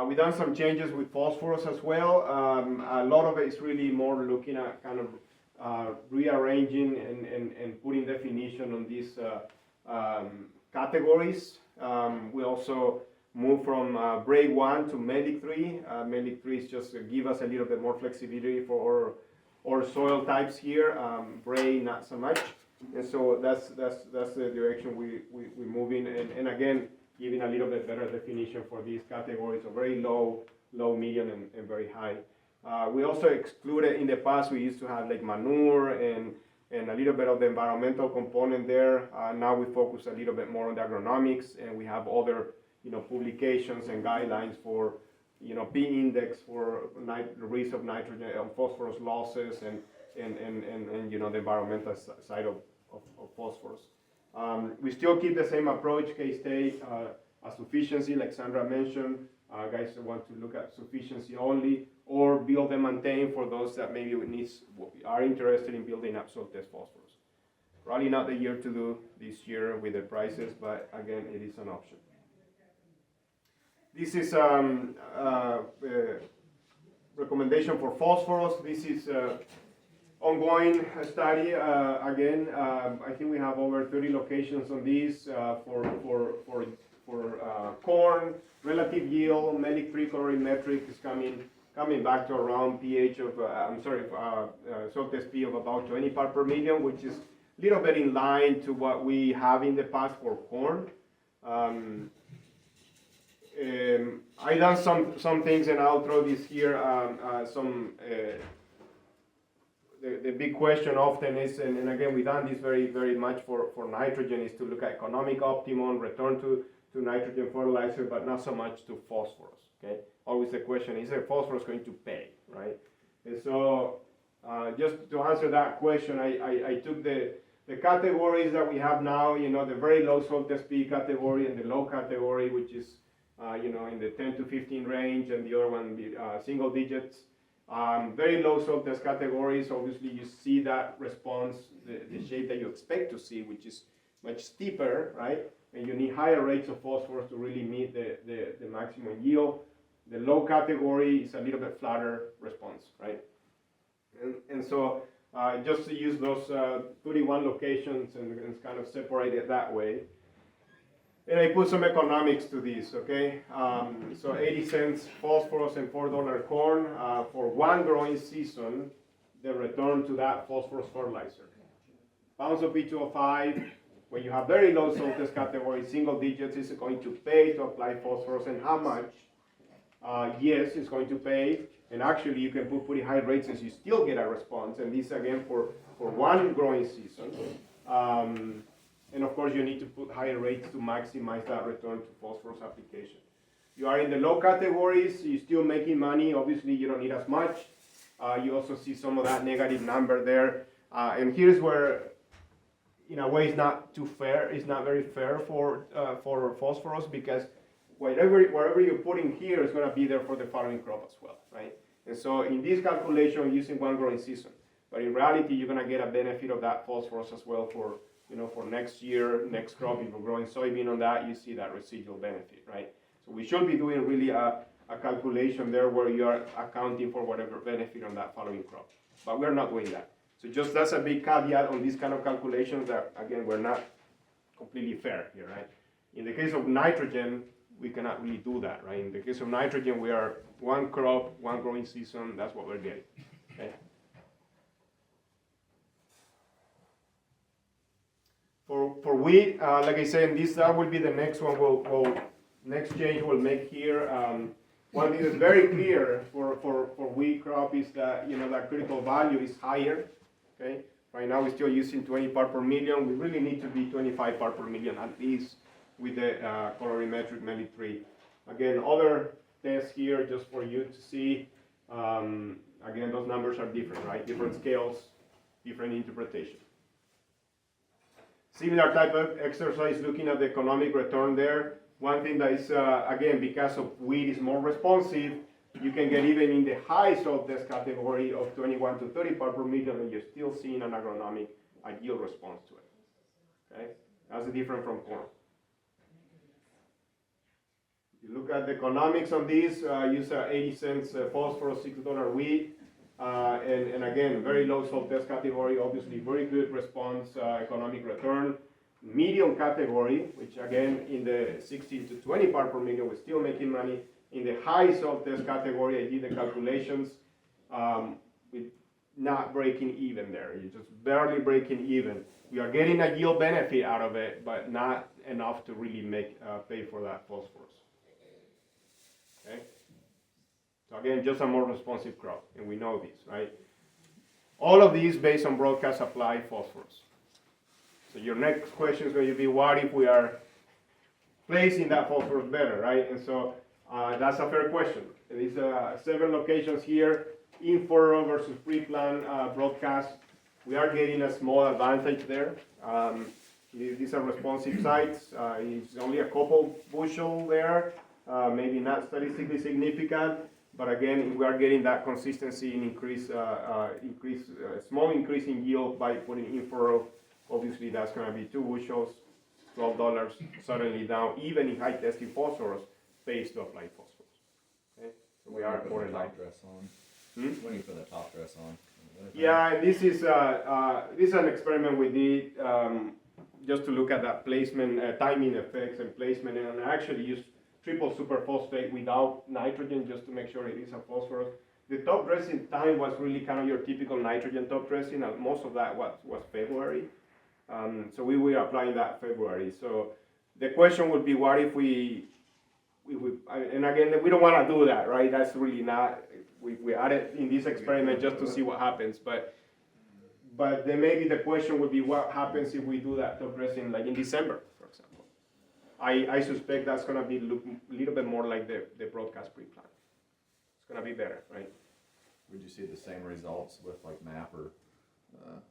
[SPEAKER 1] We've done some changes with phosphorus as well. A lot of it is really more looking at kind of rearranging and putting definition on these categories. We also moved from Bray 1 to Medic 3. Medic 3 is just to give us a little bit more flexibility for our soil types here. Bray, not so much. And so that's the direction we're moving. And again, giving a little bit better definition for these categories of very low, medium, and very high. We also excluded, in the past, we used to have like manure and a little bit of the environmental component there. Now we focus a little bit more on the agronomics, and we have other, publications and guidelines for, P index for the risk of nitrogen and phosphorus losses and the environmental side of phosphorus. We still keep the same approach, K-State, sufficiency, like Sandra mentioned. Guys want to look at sufficiency only, or build and maintain for those that maybe are interested in building up soil test phosphorus. Probably not the year to do this year with the prices, but again, it is an option. This is recommendation for phosphorus. This is ongoing study. Again, I think we have over 30 locations on these for corn. Relative yield, Melic 3 colorimetric is coming back to around pH of, soil test P of about 20 part per million, which is a little bit in line to what we have in the past for corn. I done some things, and I'll throw this here. The big question often is, and again, we've done this very, very much for nitrogen, is to look at economic optimum, return to nitrogen fertilizer, but not so much to phosphorus, okay? Always the question, is phosphorus going to pay, right? And so, just to answer that question, I took the categories that we have now, the very low salt SP category and the low category, which is, in the 10 to 15 range, and the other one single digits. Very low salt test categories, obviously you see that response, the shape that you expect to see, which is much steeper, right? And you need higher rates of phosphorus to really meet the maximum yield. The low category is a little bit flatter response, right? And so just to use those 31 locations and kind of separate it that way. And I put some economics to this, okay? So 80 cents phosphorus and $4 corn for one growing season, the return to that phosphorus fertilizer. Pounds of P2O5, when you have very low salt test category, single digits, is going to pay to apply phosphorus, and how much? Yes, it's going to pay, and actually you can put pretty high rates and you still get a response, and this again for one growing season. And of course you need to put higher rates to maximize that return to phosphorus application. You are in the low categories, you're still making money, obviously you don't need as much. You also see some of that negative number there. And here's where, in a way, it's not too fair, it's not very fair for phosphorus, because wherever you're putting here is going to be there for the following crop as well, right? And so in this calculation, using one growing season, but in reality, you're going to get a benefit of that phosphorus as well for next year, next crop. If you're growing soybean on that, you see that residual benefit, right? So we should be doing really a calculation there where you are accounting for whatever benefit on that following crop, but we're not doing that. So just that's a big caveat on these kind of calculations that, again, we're not completely fair here, right? In the case of nitrogen, we cannot really do that, right? In the case of nitrogen, we are one crop, one growing season, that's what we're getting, okay? For wheat, like I said, that will be the next one, next change we'll make here. One thing that's very clear for wheat crop is that, that critical value is higher, okay? Right now we're still using 20 part per million. We really need to be 25 part per million at least with the colorimetric MELI3. Again, other tests here just for you to see. Again, those numbers are different, right? Different scales, different interpretation. Similar type of exercise looking at the economic return there. One thing that is, again, because of wheat is more responsive, you can get even in the high salt test category of 21 to 30 part per million, and you're still seeing an agronomic yield response to it. Okay? That's different from corn. You look at the economics on this, use 80 cents phosphorus, $6 wheat, and again, very low salt test category, obviously very good response, economic return. Medium category, which again in the 16 to 20 part per million, we're still making money. In the high salt test category, I did the calculations, with not breaking even there. You're just barely breaking even. We are getting a yield benefit out of it, but not enough to really pay for that phosphorus. Okay? So again, just a more responsive crop, and we know this, right? All of these based on broadcast applied phosphorus. So your next question is going to be, what if we are placing that phosphorus better, right? And so that's a fair question. These 7 locations here, in furrow versus pre-plant broadcast. We are getting a small advantage there. These are responsive sites. It's only a couple bushel there, maybe not statistically significant, but again, we are getting that consistency and small increase in yield by putting in furrow. Obviously, that's going to be 2 bushels, $12 suddenly down, even in high testing phosphorus, pays to apply phosphorus. Okay? So we are more in line.
[SPEAKER 6] When do you put the top dress on?
[SPEAKER 1] Yeah, this is an experiment we did just to look at that placement, timing effects and placement, and I actually used triple superphosphate without nitrogen just to make sure it is a phosphorus. The top dressing time was really kind of your typical nitrogen top dressing, and most of that was February. So we were applying that February. So the question would be, what if we and again, we don't want to do that, right? That's really not, we added in this experiment just to see what happens, but then maybe the question would be, what happens if we do that top dressing like in December, for example? I suspect that's going to be look a little bit more like the broadcast pre-plan. It's going to be better, right?
[SPEAKER 6] would you see the same results with like MAP or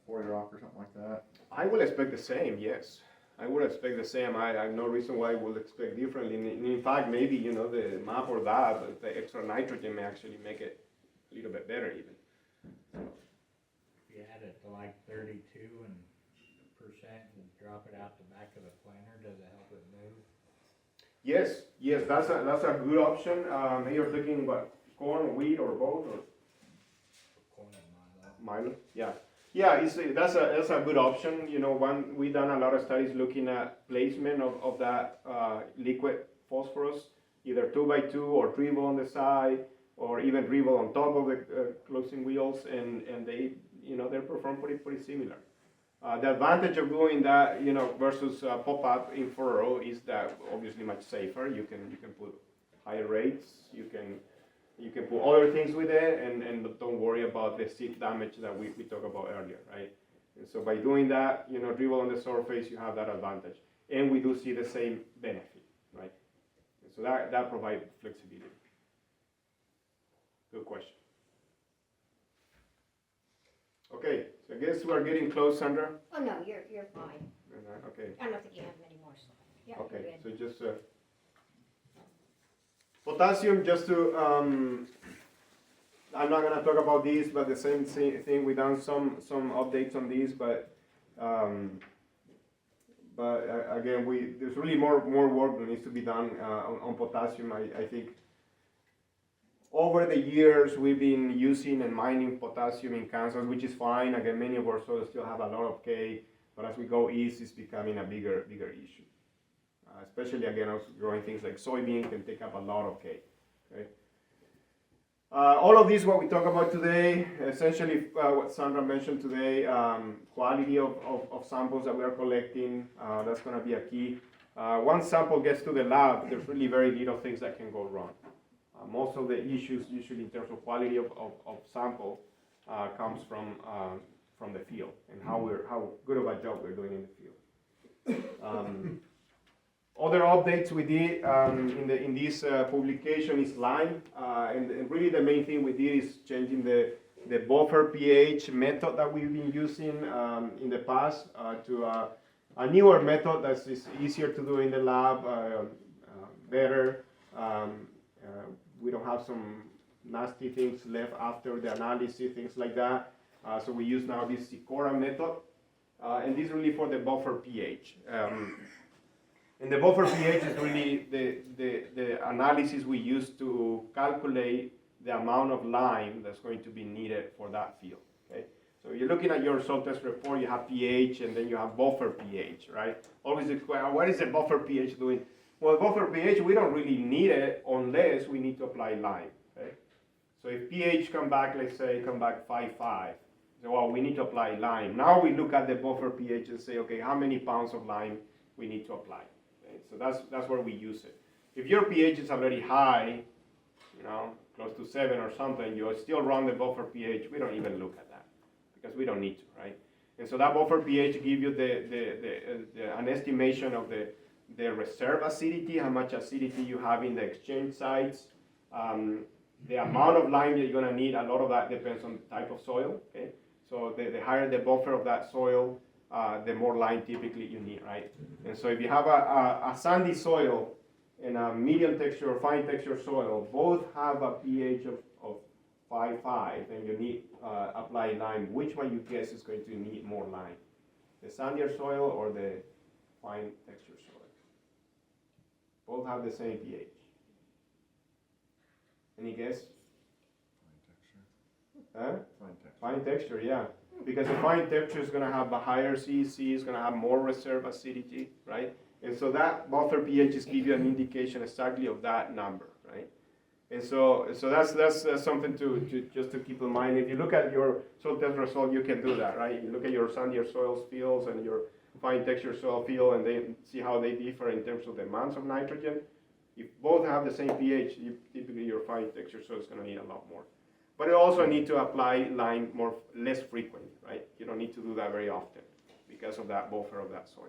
[SPEAKER 6] Forty Rock or something like that?
[SPEAKER 1] I will expect the same, yes. I would expect the same. I have no reason why I would expect differently. In fact, maybe, the MAP or that, the extra nitrogen may actually make it a little bit better even.
[SPEAKER 4] If you add it to like 32% and drop it out the back of the planter, does it help it move?
[SPEAKER 1] Yes, that's a good option. You're thinking what, corn, wheat, or both, or
[SPEAKER 4] Corn and milo.
[SPEAKER 1] Milo? Yeah. Yeah, that's a good option. We've done a lot of studies looking at placement of that liquid phosphorus, either 2x2 or dribble on the side, or even dribble on top of the closing wheels, and they perform pretty similar. The advantage of doing that, versus pop-up in furrow is that obviously much safer. You can put higher rates. You can put other things with it, and don't worry about the seed damage that we talked about earlier, right? And so by doing that, dribble on the surface, you have that advantage, and we do see the same benefit, right? And so that provides flexibility. Good question. Okay, so I guess we're getting close, Sandra.
[SPEAKER 8] Oh, no, you're fine.
[SPEAKER 1] Okay.
[SPEAKER 8] I don't think you have many more slides. Yeah, you're
[SPEAKER 1] Okay,
[SPEAKER 8] good.
[SPEAKER 1] so just potassium, just to, I'm not going to talk about these, but the same thing, we've done some updates on these, but again, there's really more work that needs to be done on potassium. I think over the years, we've been using and mining potassium in Kansas, which is fine. Again, many of our soils still have a lot of K, but as we go east, it's becoming a bigger issue. Especially, again, also growing things like soybean can take up a lot of K. Okay? All of this, what we talk about today, essentially what Sandra mentioned today, quality of samples that we are collecting, that's going to be a key. Once sample gets to the lab, there's really very little things that can go wrong. Most of the issues, usually in terms of quality of sample, comes from the field and how good of a job we're doing in the field. Other updates we did in this publication is lime, and really the main thing we did is changing the buffer pH method that we've been using in the past to a newer method that is easier to do in the lab, better. We don't have some nasty things left after the analysis, things like that. So we use now this Sicora method, and this is really for the buffer pH. And the buffer pH is really the analysis we use to calculate the amount of lime that's going to be needed for that field. Okay? So you're looking at your soil test report, you have pH, and then you have buffer pH, right? Always the question, what is the buffer pH doing? Well, buffer pH, we don't really need it unless we need to apply lime. Okay? So if pH come back 5.5, so well, we need to apply lime. Now we look at the buffer pH and say, okay, how many pounds of lime we need to apply? Okay? So that's where we use it. If your pH is already high, close to 7 or something, you still run the buffer pH, we don't even look at that because we don't need to, right? And so that buffer pH gives you an estimation of the reserve acidity, how much acidity you have in the exchange sites, the amount of lime that you're going to need. A lot of that depends on the type of soil. Okay, so the higher the buffer of that soil, the more lime typically you need, right? And so if you have a sandy soil and a medium texture or fine texture soil, both have a pH of 5.5, and you need apply lime. Which one you guess is going to need more lime? The sandier soil or the fine texture soil? Both have the same pH. Any guess? Huh? Fine texture, yeah. Because the fine texture is going to have a higher CEC, is going to have more reserve acidity, right? And so that buffer pH just gives you an indication exactly of that number, right? And so that's something to just to keep in mind. If you look at your soil test result, you can do that, right? You look at your sandier soils fields and your fine texture soil field, and then see how they differ in terms of the amounts of nitrogen. If both have the same pH, typically your fine texture soil is going to need a lot more. But you also need to apply lime less frequently, right? You don't need to do that very often because of that buffer of that soil.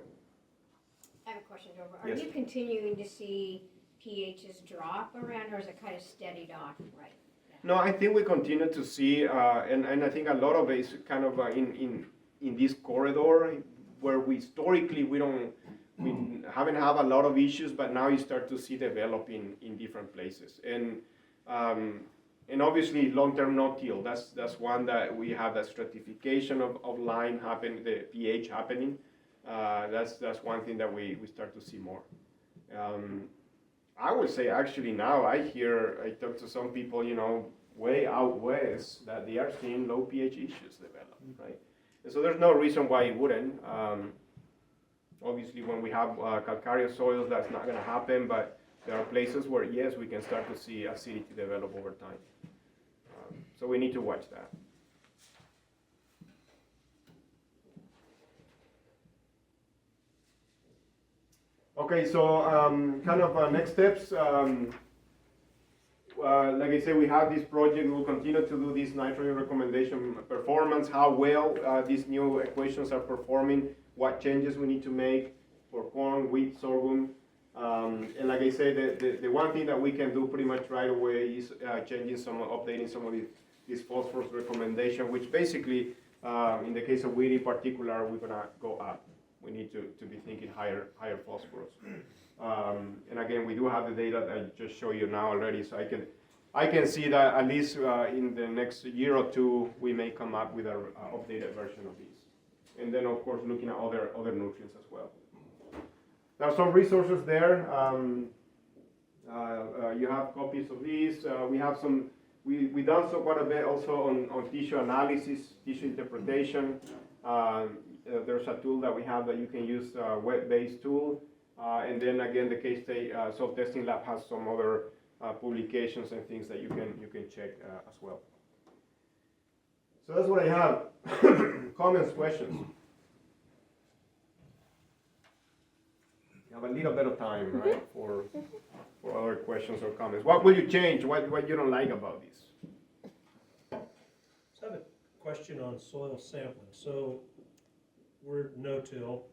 [SPEAKER 8] I have a question, Dorivar. Are
[SPEAKER 1] Yes.
[SPEAKER 8] you continuing to see pHs drop around, or is it kind of steadied off right now?
[SPEAKER 1] No, I think we continue to see, and I think a lot of it is kind of in this corridor where we historically we haven't had a lot of issues, but now you start to see developing in different places. And obviously long-term no-till, that's one that we have that stratification of line happening, the pH happening. That's one thing that we start to see more. I would say actually now I talk to some people, way out west that they are seeing low pH issues develop, right? And so there's no reason why it wouldn't. Obviously when we have calcareous soils, that's not gonna happen, but there are places where yes, we can start to see acidity develop over time. So we need to watch that. Okay, so kind of next steps. Like I said, we have this project. We'll continue to do this nitrogen recommendation performance, how well these new equations are performing, what changes we need to make for corn, wheat, sorghum. And like I said, the one thing that we can do pretty much right away is updating some of these phosphorus recommendation, which basically, in the case of wheat in particular, we're gonna go up. We need to be thinking higher phosphorus. And again, we do have the data that I just showed you now already, so I can see that at least in the next year or two, we may come up with an updated version of these. And then, of course, looking at other nutrients as well. There are some resources there. You have copies of these. We have some. We done so quite a bit also on tissue analysis, tissue interpretation. There's a tool that we have that you can use, a web-based tool. And then again, the K-State Soil Testing Lab has some other publications and things that you can check as well. So that's what I have. Comments, questions? You have a little bit of time, right, for other questions or comments. What will you change? What you don't like about this?
[SPEAKER 2] So I have a question on soil sampling. So we're no-till.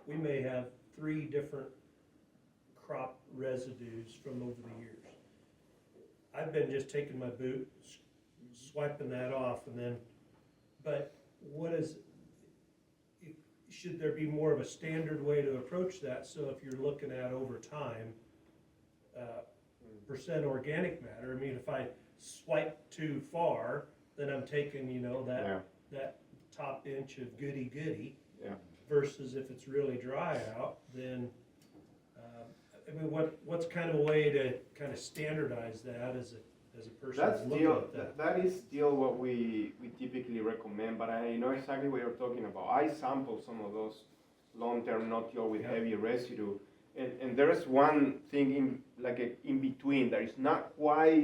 [SPEAKER 2] We may have 3 different crop residues from over the years. I've been just taking my boot, swiping that off, but should there be more of a standard way to approach that? So if you're looking at over time, percent organic matter, I mean, if I swipe too far, then I'm taking, that top inch of goody.
[SPEAKER 1] Yeah.
[SPEAKER 2] Versus if it's really dry out, then, what's kind of a way to kind of standardize that as a person looking at that?
[SPEAKER 1] That is still what we typically recommend, but I know exactly what you're talking about. I sampled some of those long-term no-till with heavy residue, and there's one thing in between that is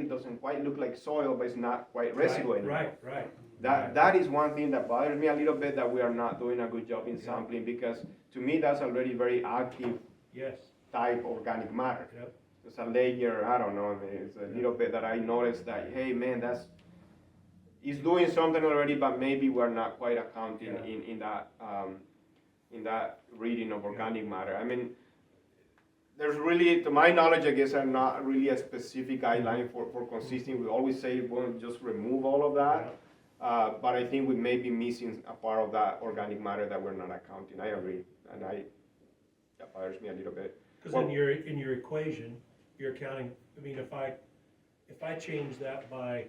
[SPEAKER 1] doesn't quite look like soil, but it's not quite residue anymore.
[SPEAKER 2] Right.
[SPEAKER 1] That is one thing that bothers me a little bit, that we are not doing a good job in sampling, because to me that's already very active type organic matter.
[SPEAKER 2] Yep.
[SPEAKER 1] There's a layer, I don't know, it's a little bit that I noticed that, hey man, it's doing something already, but maybe we're not quite accounting in that reading of organic matter. I mean, there's really, to my knowledge, I guess, are not really a specific guideline for consisting. We always say we'll just remove all of that. But I think we may be missing a part of that organic matter that we're not accounting. I agree, and that bothers me a little bit.
[SPEAKER 2] Because in your equation, you're counting. I mean, if I change that by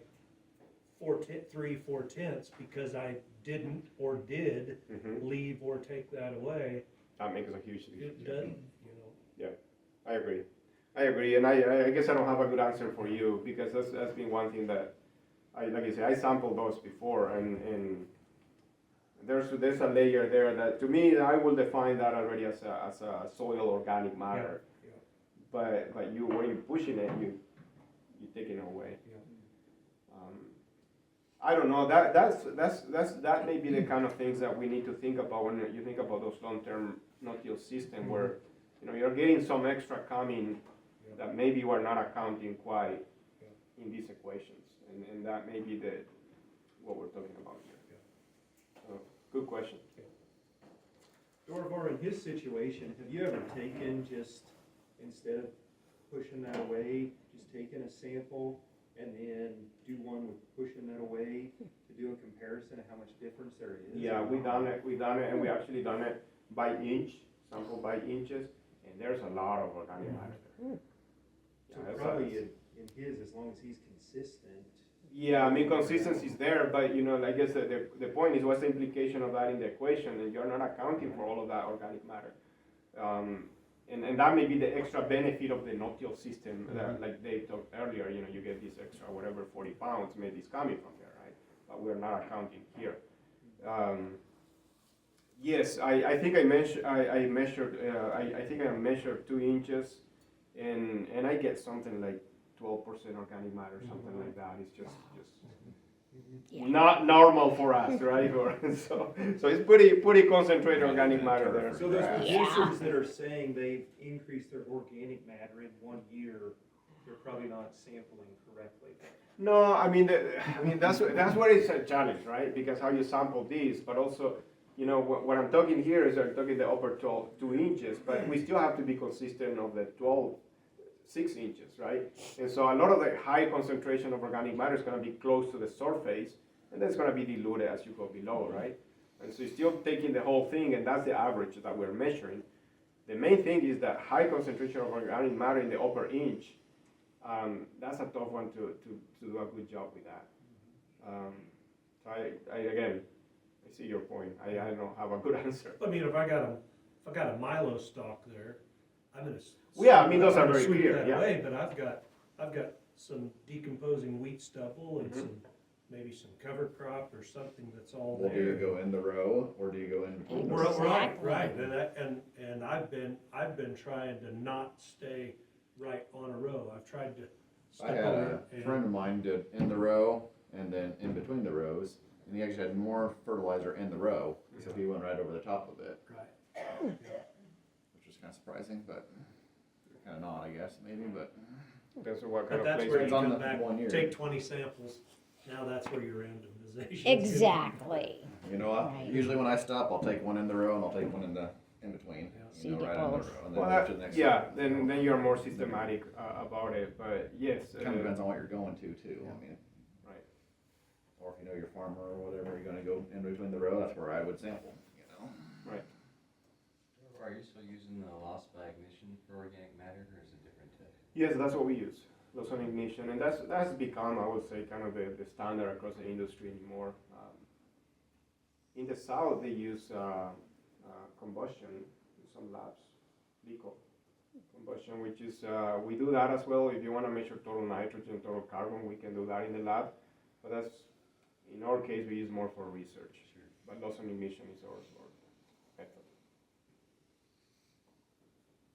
[SPEAKER 2] 3/4 because I didn't or did leave or take that away,
[SPEAKER 1] that makes a huge difference.
[SPEAKER 2] It does,
[SPEAKER 1] Yeah, I agree, and I guess I don't have a good answer for you, because that's been one thing that. Like I said, I sampled those before, and there's a layer there that, to me, I will define that already as a soil organic matter.
[SPEAKER 2] Yeah.
[SPEAKER 1] But when you're pushing it, you take it away.
[SPEAKER 2] Yeah.
[SPEAKER 1] I don't know. That may be the kind of things that we need to think about when you think about those long-term no-till system, where you're getting some extra coming that maybe we're not accounting quite in these equations. And that may be what we're talking about here. So, good question.
[SPEAKER 9] Dorivar, in his situation, have you ever taken, just instead of pushing that away, just taken a sample and then do one with pushing that away to do a comparison of how much difference there is?
[SPEAKER 1] Yeah, we done it, and we actually done it by inch, sample by inches, and there's a lot of organic matter there.
[SPEAKER 9] So
[SPEAKER 1] Yeah,
[SPEAKER 9] probably in his, as long as he's consistent.
[SPEAKER 1] yeah, I mean, consistency is there, but you know, I guess the point is, what's the implication of that in the equation, and you're not accounting for all of that organic matter. And that may be the extra benefit of the no-till system, that, like Dave talked earlier, you know, you get this extra whatever 40 pounds maybe is coming from there, right? But we're not accounting here. Yes, I think I measured, I think I measured 2 inches, and I get something like 12% organic matter, something like that. It's just
[SPEAKER 8] Yeah.
[SPEAKER 1] not normal for us, right? so it's pretty concentrated organic matter there.
[SPEAKER 9] So those
[SPEAKER 8] Yeah.
[SPEAKER 9] producers that are saying they've increased their organic matter in 1 year, they're probably not sampling correctly.
[SPEAKER 1] No, I mean, that's where it's a challenge, right? Because how you sample these, but also, you know, what I'm talking here is I'm talking the upper 2 inches, but we still have to be consistent of the 6 inches, right? And so a lot of the high concentration of organic matter is going to be close to the surface, and that's going to be diluted as you go below, right? And so you're still taking the whole thing, and that's the average that we're measuring. The main thing is that high concentration of organic matter in the upper inch. That's a tough one to do a good job with that. So I see your point. I don't have a good answer.
[SPEAKER 2] I mean, if I got a Milo stock there, I'm gonna.
[SPEAKER 1] Yeah, I mean, those are
[SPEAKER 2] I'm gonna
[SPEAKER 1] very
[SPEAKER 2] sweep
[SPEAKER 1] clear,
[SPEAKER 2] that
[SPEAKER 1] yeah.
[SPEAKER 2] away, but I've got some decomposing wheat stubble and maybe some cover crop or something that's all
[SPEAKER 6] Well, do you
[SPEAKER 2] there.
[SPEAKER 6] go in the row, or do you go in between the
[SPEAKER 2] Right,
[SPEAKER 6] rows?
[SPEAKER 2] right, and I've been trying to not stay right on a row. I've tried to
[SPEAKER 6] I
[SPEAKER 2] step
[SPEAKER 6] had
[SPEAKER 2] over
[SPEAKER 6] a
[SPEAKER 2] and.
[SPEAKER 6] friend of mine did in the row and then in between the rows, and he actually had more fertilizer in the row, so he went right over the top of it,
[SPEAKER 2] Right.
[SPEAKER 6] which was kind of surprising, but kind of not, I guess, maybe, but.
[SPEAKER 1] That's what kind
[SPEAKER 2] But
[SPEAKER 1] of
[SPEAKER 2] that's
[SPEAKER 1] place
[SPEAKER 2] where you
[SPEAKER 6] It's on
[SPEAKER 2] come
[SPEAKER 6] the
[SPEAKER 2] back,
[SPEAKER 6] 1 year.
[SPEAKER 2] take 20 samples, now that's where your randomization.
[SPEAKER 8] Exactly.
[SPEAKER 6] You know what?
[SPEAKER 8] Right.
[SPEAKER 6] Usually when I stop, I'll take one in the row and I'll take one in between.
[SPEAKER 2] Yeah.
[SPEAKER 8] So you get
[SPEAKER 6] right in the row,
[SPEAKER 8] both.
[SPEAKER 6] and then
[SPEAKER 1] Well,
[SPEAKER 6] go to the next.
[SPEAKER 1] yeah,
[SPEAKER 6] one.
[SPEAKER 1] then you're more systematic about it. But yes,
[SPEAKER 6] Kind of depends on what you're going to too. I mean,
[SPEAKER 1] right.
[SPEAKER 6] or if you know your farmer or whatever, you're gonna go in between the row. That's where I would sample. You know.
[SPEAKER 3] Are you still using the loss by ignition for organic matter, or is it different today?
[SPEAKER 1] Yes, that's what we use. Loss on ignition, and that's become, I would say, kind of the standard across the industry anymore. In the south, they use combustion in some labs, LICO combustion, which is we do that as well. If you want to measure total nitrogen, total carbon, we can do that in the lab. But that's in our case, we use more for research. But loss on ignition is our